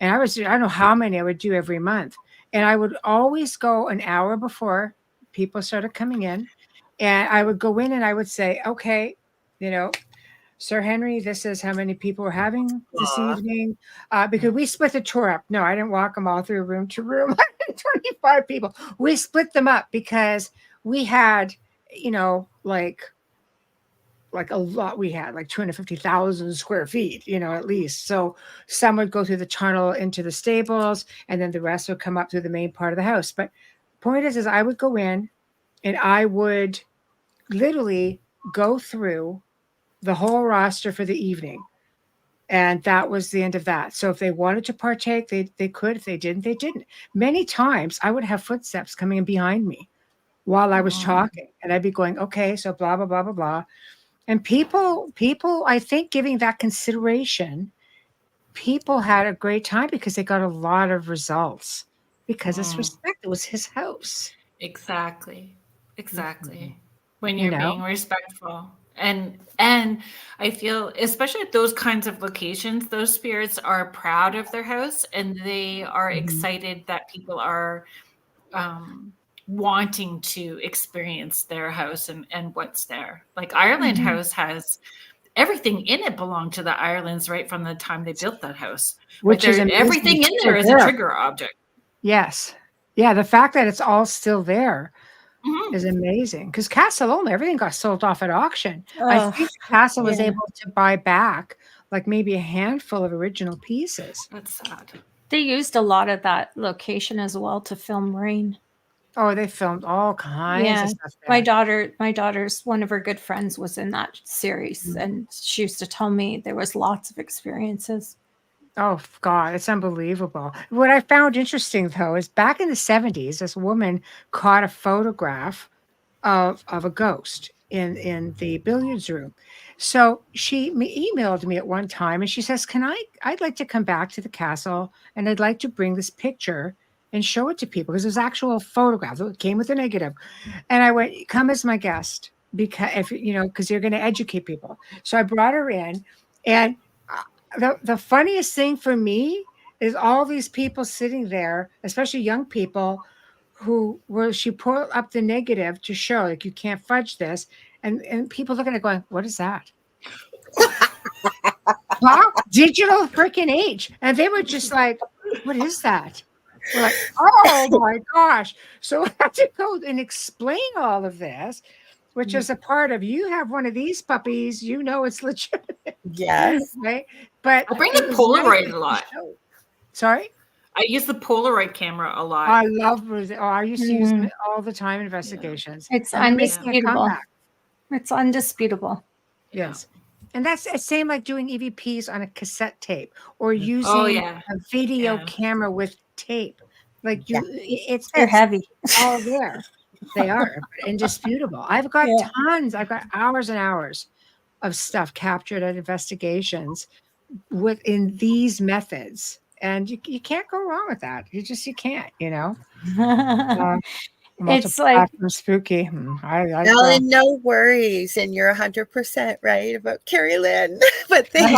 And I don't know how many I would do every month. And I would always go an hour before people started coming in. And I would go in and I would say, okay, you know, Sir Henry, this is how many people we're having this evening. Because we split the tour up. No, I didn't walk them all through room to room. 125 people. We split them up because we had, you know, like a lot. We had like 250,000 square feet, you know, at least. So some would go through the tunnel into the stables, and then the rest would come up through the main part of the house. But point is I would go in and I would literally go through the whole roster for the evening. And that was the end of that. So if they wanted to partake, they could. If they didn't, they didn't. Many times I would have footsteps coming in behind me while I was talking. And I'd be going, okay, so blah, blah, blah, blah, blah. And people, I think, giving that consideration, people had a great time because they got a lot of results because it's respect. It was his house. Exactly. When you're being respectful And I feel, especially at those kinds of locations, those spirits are proud of their house, and they are excited that people are wanting to experience their house and what's there. Like Ireland House has everything in it belonged to the Irelands right from the time they built that house. Which is everything in there is a trigger object. Yes. Yeah, the fact that it's all still there is amazing. Because Castle only, everything got sold off at auction. I think Castle was able to buy back like maybe a handful of original pieces. That's sad. They used a lot of that location as well to film Rain. Oh, they filmed all kinds of stuff there. My daughter's one of her good friends was in that series, and she used to tell me there was lots of experiences. Oh, God, it's unbelievable. What I found interesting, though, is back in the 70s, this woman caught a photograph of a ghost in the billiards room. So she emailed me at one time, and she says, I'd like to come back to the castle, and I'd like to bring this picture and show it to people, because there's actual photograph. It came with a negative. And I went, come as my guest, because you're going to educate people. So I brought her in, and the funniest thing for me is all these people sitting there, especially young people, she pulled up the negative to show, like, you can't fudge this. And people looking at it going, what is that? Wow, digital freaking age. And they were just like, what is that? We're like, oh my gosh. So I had to go and explain all of this, which is a part of, you have one of these puppies, it's legitimate. Yes. Right? But I bring the Polaroid a lot. Sorry? I use the Polaroid camera a lot. I love I used to use it all the time in investigations. It's undisputable. It's undisputable. Yes. And that's the same like doing EVPs on a cassette tape or using a video camera with tape. Like they're heavy. All there. They are indisputable. I've got tons. I've got hours and hours of stuff captured at investigations within these methods. And you can't go wrong with that. You can't, It's like spooky. Ellen, no worries. And you're 100% right about Kerrilynn. But thank you.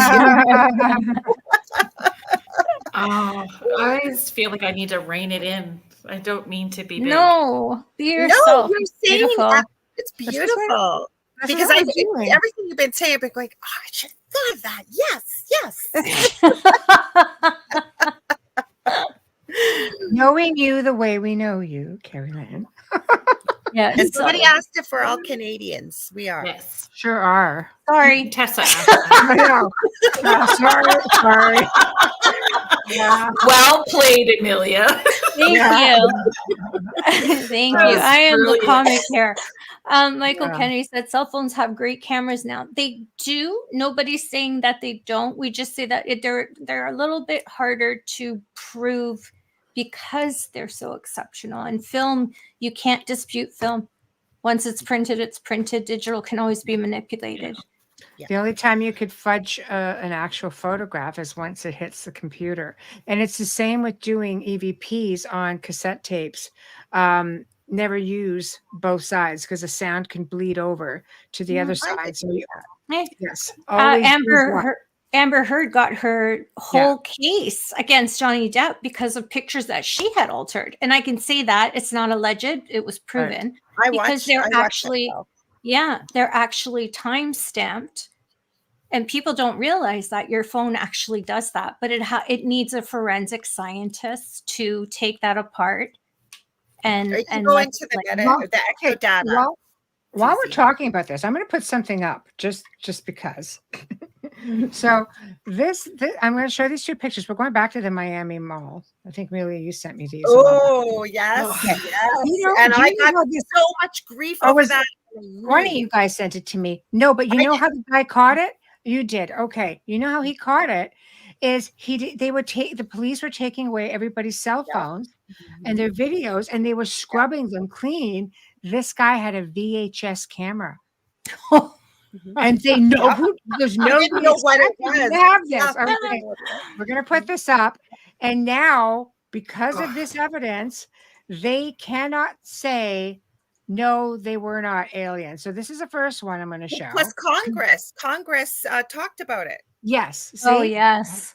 I always feel like I need to rein it in. I don't mean to be big. No, be yourself. No, you're saying that. It's beautiful. Because I think everything you've been saying, I've been going, I should have thought of that. Yes. Knowing you the way we know you, Kerrilynn. Yeah. And somebody asked if we're all Canadians. We are. Yes. Sure are. Sorry. Tessa. I know. Sorry. Yeah. Well played, Amelia. Thank you. Thank you. I am the comic here. Michael Kennedy said cell phones have great cameras now. They do. Nobody's saying that they don't. We just say that they're a little bit harder to prove because they're so exceptional. And film, you can't dispute film. Once it's printed, it's printed. Digital can always be manipulated. Yeah. The only time you could fudge an actual photograph is once it hits the computer. And it's the same with doing EVPs on cassette tapes. Never use both sides because the sound can bleed over to the other side. So yes. Amber Heard got her whole case against Johnny Depp because of pictures that she had altered. And I can say that it's not alleged. It was proven. Right. They're actually time stamped. And people don't realize that your phone actually does that. But it needs a forensic scientist to take that apart. And go into the echo data. While we're talking about this, I'm going to put something up just because. So I'm going to show these two pictures. We're going back to the Miami Mall. I think Amelia, you sent me these. Oh yes, yes. And I got so much grief over that. One of you guys sent it to me. No, but you know how the guy caught it? You did. Okay. You know how he caught it is the police were taking away everybody's cell phones and their videos, and they were scrubbing them clean. This guy had a VHS camera. And they know there's no didn't know what it was. Have this. Okay. We're going to put this up. And now, because of this evidence, they cannot say no, they were not aliens. So this is the first one I'm going to show. Plus Congress talked about it. Yes. See? Oh, yes.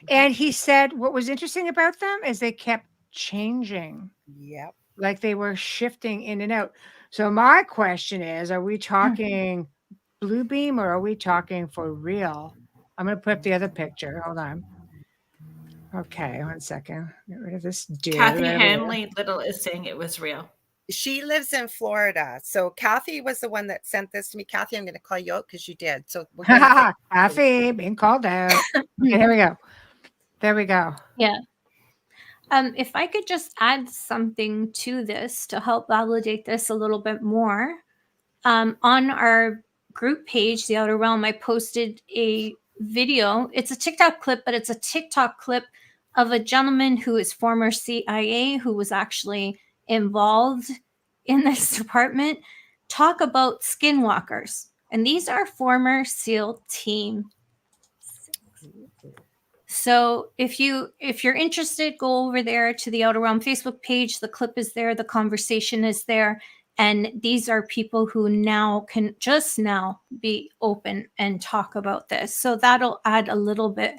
And he said what was interesting about them is they kept changing. Yep. Like they were shifting in and out. So my question is, are we talking blue beam or are we talking for real? I'm going to put up the other picture. Hold on. Okay, 1 second. Get rid of this dude. Kathy right over there. Hanley Little is saying it was real. She lives in Florida. So Kathy was the one that sent this to me. Kathy, I'm going to call you out because you did. So we're gonna Kathy being called out. Okay, here we go. There we go. Yeah. If I could just add something to this to help validate this a little bit more, on our group page, The Outer Realm, I posted a video. It's a TikTok clip, but it's a TikTok clip of a gentleman who is former CIA, who was actually involved in this department, talk about skinwalkers. And these are former SEAL team. So if you're interested, go over there to the Outer Realm Facebook page. The clip is there. The conversation is there. And these are people who now can just now be open and talk about this. So that'll add a little bit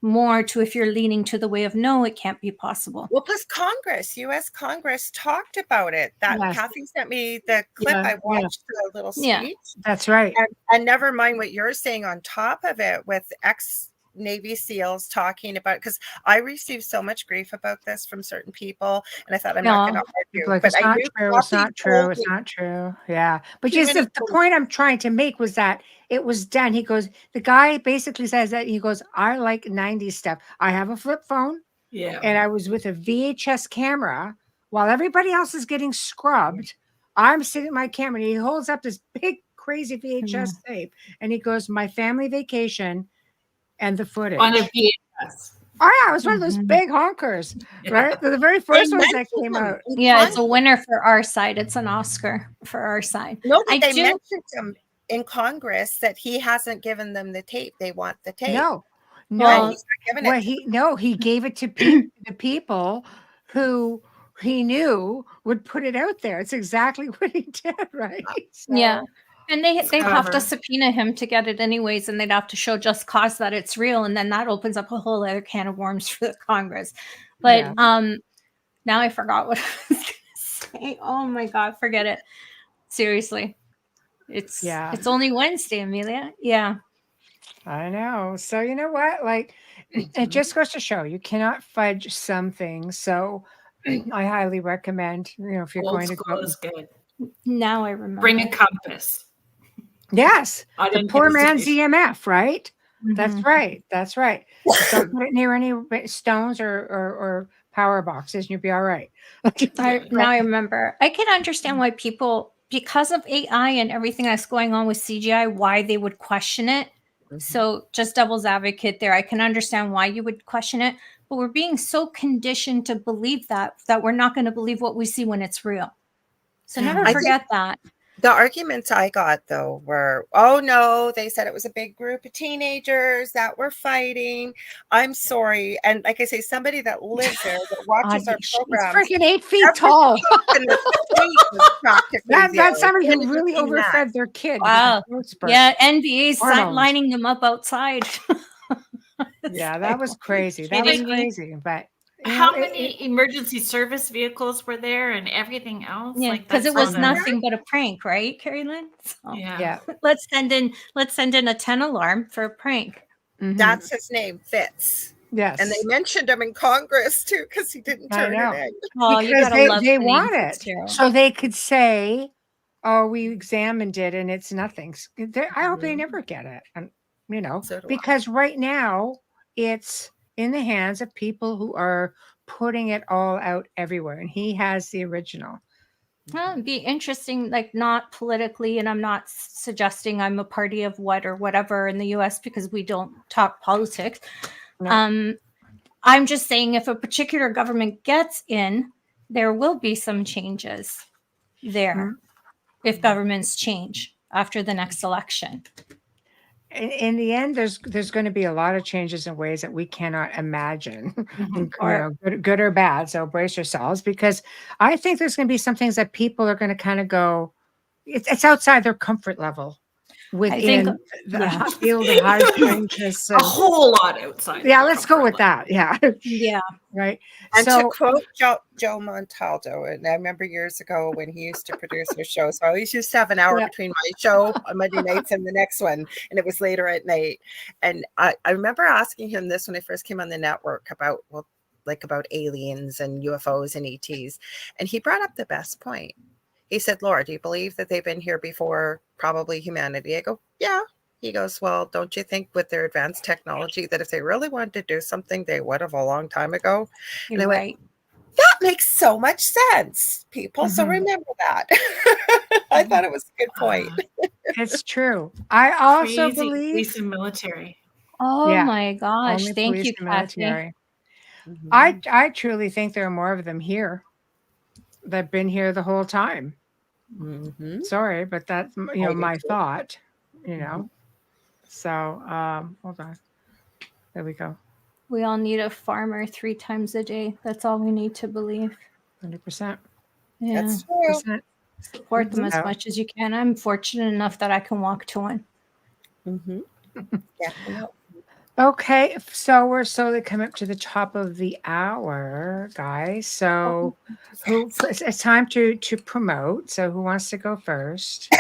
more to if you're leaning to the way of no, it can't be possible. Well, plus U.S. Congress talked about it. That Yes. Kathy sent me the clip. Yeah, I watched the little speech. Yeah. That's right. And never mind what you're saying on top of it with ex-Navy SEALs talking about, because I received so much grief about this from certain people, and I thought I'm not going to argue. Like, But it's I not knew true. It's Kathy not true. told It's me- not true. Yeah. But Too just many the point I'm trying to make was that it was done. He goes, the guy basically says that he goes, I like 90s stuff. I have a flip phone Yeah. and I was with a VHS camera while everybody else is getting scrubbed. I'm sitting at my camera and he holds up this big, crazy VHS tape and he goes, my family vacation and the footage. On a VHS. Oh, yeah, it was one of those big honkers, right? The very first ones that came out. Yeah, it's a winner for our side. It's an Oscar for our side. No, but I they do- mentioned him in Congress that he hasn't given them the tape. They want the tape. No, And no. he's not giving it. He gave it to the people who he knew would put it out there. It's exactly what he did, right? So, Yeah. And they'd have to Clever. subpoena him to get it anyways, and they'd have to show just cause that it's real, and then that opens up a whole other can of worms for the Congress. But Yeah. now I forgot what I was gonna say. Oh my God, forget it. Seriously. It's only Wednesday, Amelia. Yeah. I know. So you know what? Like, it just goes to show you cannot fudge some things. So I highly recommend, if you're Old going to school go. is good. Now I remember. Bring a compass. Yes, I the didn't poor get a man's station. EMF, right? That's Mhm. right. That's right. Don't put it near any stones or power boxes, and you'll be all right. Now I remember. I can understand why people, because of AI and everything that's going on with CGI, why they would question it. So just devil's advocate there. I can understand why you would question it, but we're being so conditioned to believe that we're not going to believe what we see when it's real. So never I forget that. The arguments I got, though, were, oh, no, they said it was a big group of teenagers that were fighting. I'm sorry. And like I say, somebody that lives there, that watches our It's programs. freaking 8 feet tall. in the street was practically That's there. somebody It who was really just nuts. overfed their kid. Wow. with growth spurt. Yeah, NBA's Hormones. lining them up outside. Yeah, that was crazy. That was Kidding me? crazy. But How many emergency service vehicles were there and everything else? Yeah, Like, because it that's was on a- nothing but a prank, right, Kerrilynn? So Yeah. let's send in a 10 alarm for a prank. Mhm. That's his name, Fitz. Yes. And they mentioned him in Congress, too, because he didn't I turn know. it in. Oh, you Because gotta love they the name want Fitz, it. too. So they could say, oh, we examined it and it's nothing. I hope they Mhm. never get it. And So do I. because right now it's in the hands of people who are putting it all out everywhere. And he has the original. Well, it'd be interesting, like not politically, and I'm not suggesting I'm a party of what or whatever in the US because we don't talk politics. No. I'm just saying if a particular government gets in, there will be some changes there if governments change after the next election. in the end, there's going to be a lot of changes in ways that we cannot imagine, good or bad. So brace yourselves, because I think there's going to be some things that people are going to kind of go, it's outside their comfort level within the field of high strangeness. A whole lot outside. Yeah, let's go with that. Yeah. Yeah. Right. And to quote Joe Montaldo, and I remember years ago when he used to produce his show, so I always used to have an hour between my show on Monday nights and the next one, and it was later at night. And I remember asking him this when I first came on the network about, about aliens and UFOs and ETs. And he brought up the best point. He said, Laura, do you believe that they've been here before probably humanity? I go, yeah. He goes, well, don't you think with their advanced technology that if they really wanted to do something, they would have a long time ago? And I went, that makes so much sense, people. So remember that. I thought it was a good point. It's true. I also believe police and military. Oh my gosh. Only Thank police you, and Kathy. military. I truly think there are more of them here that have been here the whole time. Sorry, but that's my thought, So hold on. There we go. We all need a farmer 3 times a day. That's all we need to believe. 100%. Yeah. That's true. Support them as much as you can. I'm fortunate enough that I can walk to one. Yeah. Okay, so we're slowly coming up to the top of the hour, guys. So it's time to promote. So who wants to go first?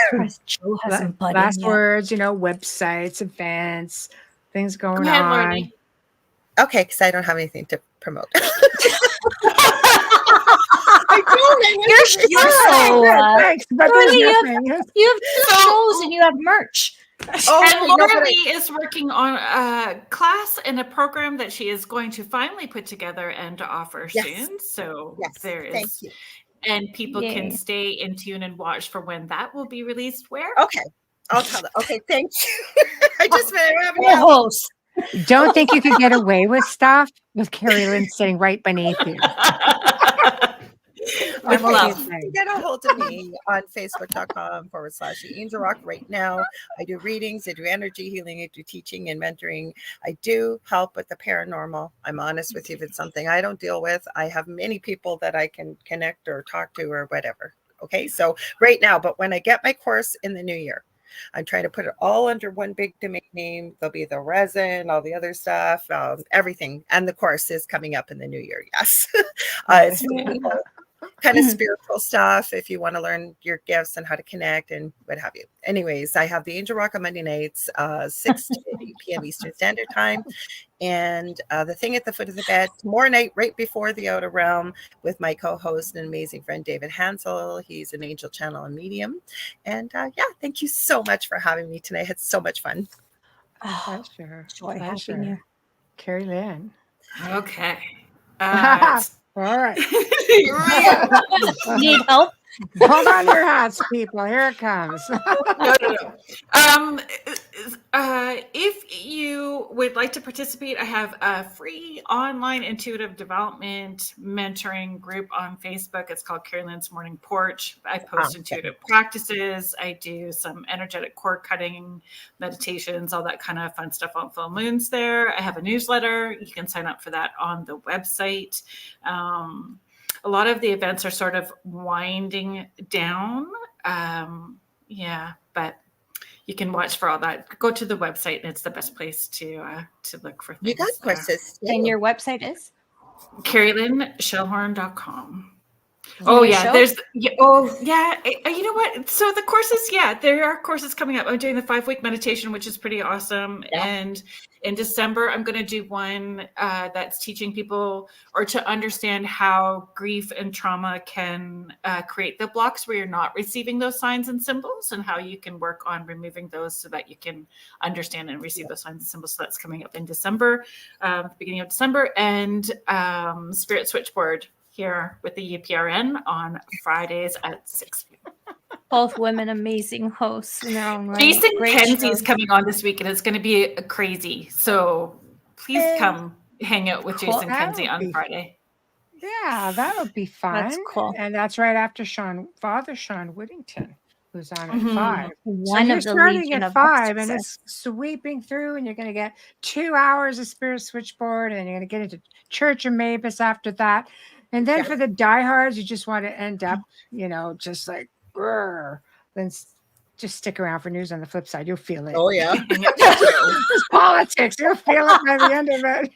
Joe hasn't butted Last yet. words, websites, events, things going Go ahead, on. Lordy. Okay, because I don't have anything to promote. You're so thanks, but you have 2 shows and you have merch. And Lorilei is working on a class and a program that she is going to finally put together and offer soon. So there is, and people can stay in tune and watch for when that will be released. Where? Okay, I'll tell them. Okay, thank you. I just have Don't think you could get away with stuff with Kerrilynn sitting right beneath you. With love. You can get a hold of me on Facebook.com/Angel Rock right now. I do readings, I do energy healing, I do teaching and mentoring. I do help with the paranormal. I'm honest with you. If it's something I don't deal with, I have many people that I can connect or talk to or whatever. Okay, so right now, but when I get my course in the new year, I'm trying to put it all under one big domain name. There'll be the resin, all the other stuff, everything. And the course is coming up in the new year. Yes. It's for people, kind of spiritual stuff if you want to learn your gifts and how to connect and what have you. Anyways, I have the Angel Rock on Monday nights, 6 to 8 p.m. Eastern Standard Time. And the thing at the foot of the bed tomorrow night, right before the Outer Realm, with my co-host and amazing friend David Hansel. He's an angel channel and medium. And thank you so much for having me tonight. I had so much fun. Pleasure. Joy having you. Carrie-Lynn. Okay. All right. Need help? Hold on your hats, people. Here it comes. No. If you would like to participate, I have a free online intuitive development mentoring group on Facebook. It's called Kerrilynn's Morning Porch. I post intuitive practices. I do some energetic cord cutting meditations, all that kind of fun stuff on full moons there. I have a newsletter. You can sign up for that on the website. A lot of the events are sort of winding down. But you can watch for all that. Go to the website, and it's the best place to look for things. You got courses. And your website is? KerrilynShellhorn.com. Oh yeah, there's you know what? So the courses, there are courses coming up. I'm doing the 5-week meditation, which is pretty awesome. Yeah. And in December, I'm going to do one that's teaching people or to understand how grief and trauma can create the blocks where you're not receiving those signs and symbols, and how you can work on removing those so that you can understand and receive those signs and symbols. So that's coming up in December, beginning of December, and Spirit Switchboard here with the UPRN on Fridays at 6 p.m. Both women, amazing hosts in their own right. Jason Kenzie is coming on this week, and it's going to be crazy. So please come hang out with Jason Kenzie on Friday. Yeah, that would be fun. That's cool. And that's right after Father Sean Whittington. who's on at 5. One so you're of the starting Legion at of 5, and Narcissists. it's sweeping through, and you're going to get 2 hours of Spirit Switchboard, and you're going to get into Church of Mavis after that. And then for the diehards, you just want to end up, just like, then just stick around for news on the flip side. You'll feel it. Oh yeah. It's politics. You'll feel it by the end of it.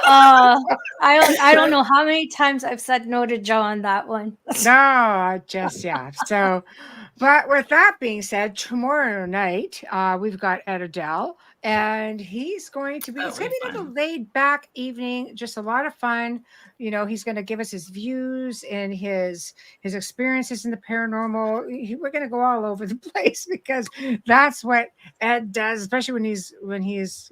I don't know how many times I've said no to Joe on that one. No, So, but with that being said, tomorrow night we've got Ed Odell, and he's going to be it's going to be like a laid back evening, just a lot of fun. He's going to give us his views and his experiences in the paranormal. We're going to go all over the place because that's what Ed does, especially when he's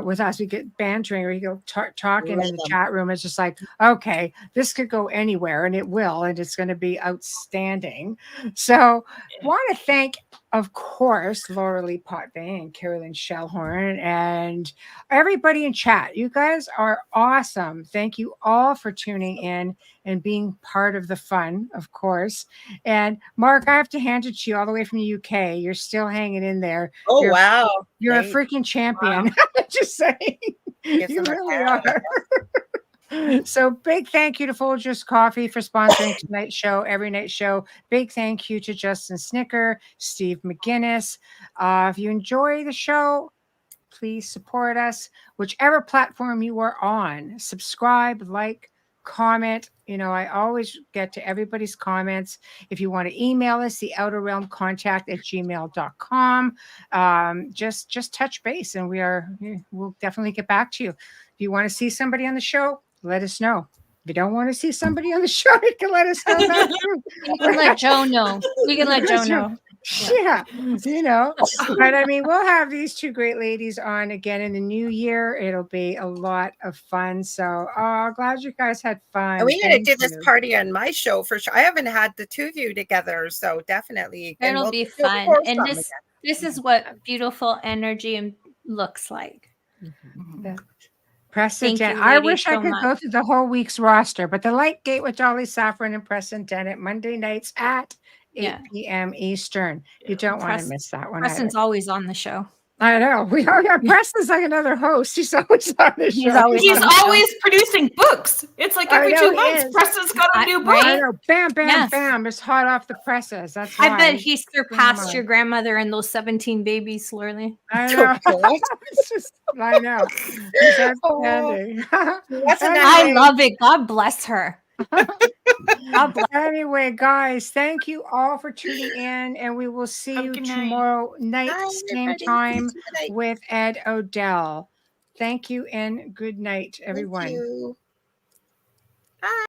with us. We get bantering, or you go talking in the chat room. It's just like, okay, this could go anywhere, and it will, and it's going to be outstanding. So want to thank, of course, Lorilei Potvin and Kerrilynn Shellhorn and everybody in chat. You guys are awesome. Thank you all for tuning in and being part of the fun, of course. And Mark, I have to hand it to you all the way from the UK. You're still hanging in there. Oh, wow. You're a freaking champion. Wow. Just saying. You really are. So big thank you to Folgers Coffee for sponsoring tonight's show, every night show. Big thank you to Justin Snicker, Steve McGinnis. If you enjoy the show, please support us. Whichever platform you are on, subscribe, like, comment. I always get to everybody's comments. If you want to email us, theouterrealmcontact@gmail.com. Just touch base, and we'll definitely get back to you. If you want to see somebody on the show, let us know. If you don't want to see somebody on the show, you can let us know that too. You can let Joe know. We can let Joe know. Yeah. But I mean, we'll have these two great ladies on again in the new year. It'll be a lot of fun. So glad you guys had fun. And we got to do this party on my show for sure. I haven't had the two of you together, so definitely it'll be fun. And this is what beautiful energy looks like. Preston Dennett. I wish I could go through the whole week's roster, but the Light Gate with Dolly Saffron and Preston Dennett, Monday nights at 8 p.m. Eastern. You don't want to miss that one. Preston's always on the show. I know. We all got Preston's like another host. He's always on the show. He's always producing books. It's like every 2 months, Preston's got a new book. I know. Bam, bam, bam. It's hot off the presses. That's why. I bet he surpassed your grandmother and those 17 babies, Lorilei. I know. I know. It's outstanding. I love it. God bless her. Anyway, guys, thank you all for tuning in, and we will see you tomorrow night, same time with Ed Odell. Thank you and good night, everyone. Thank you. Bye.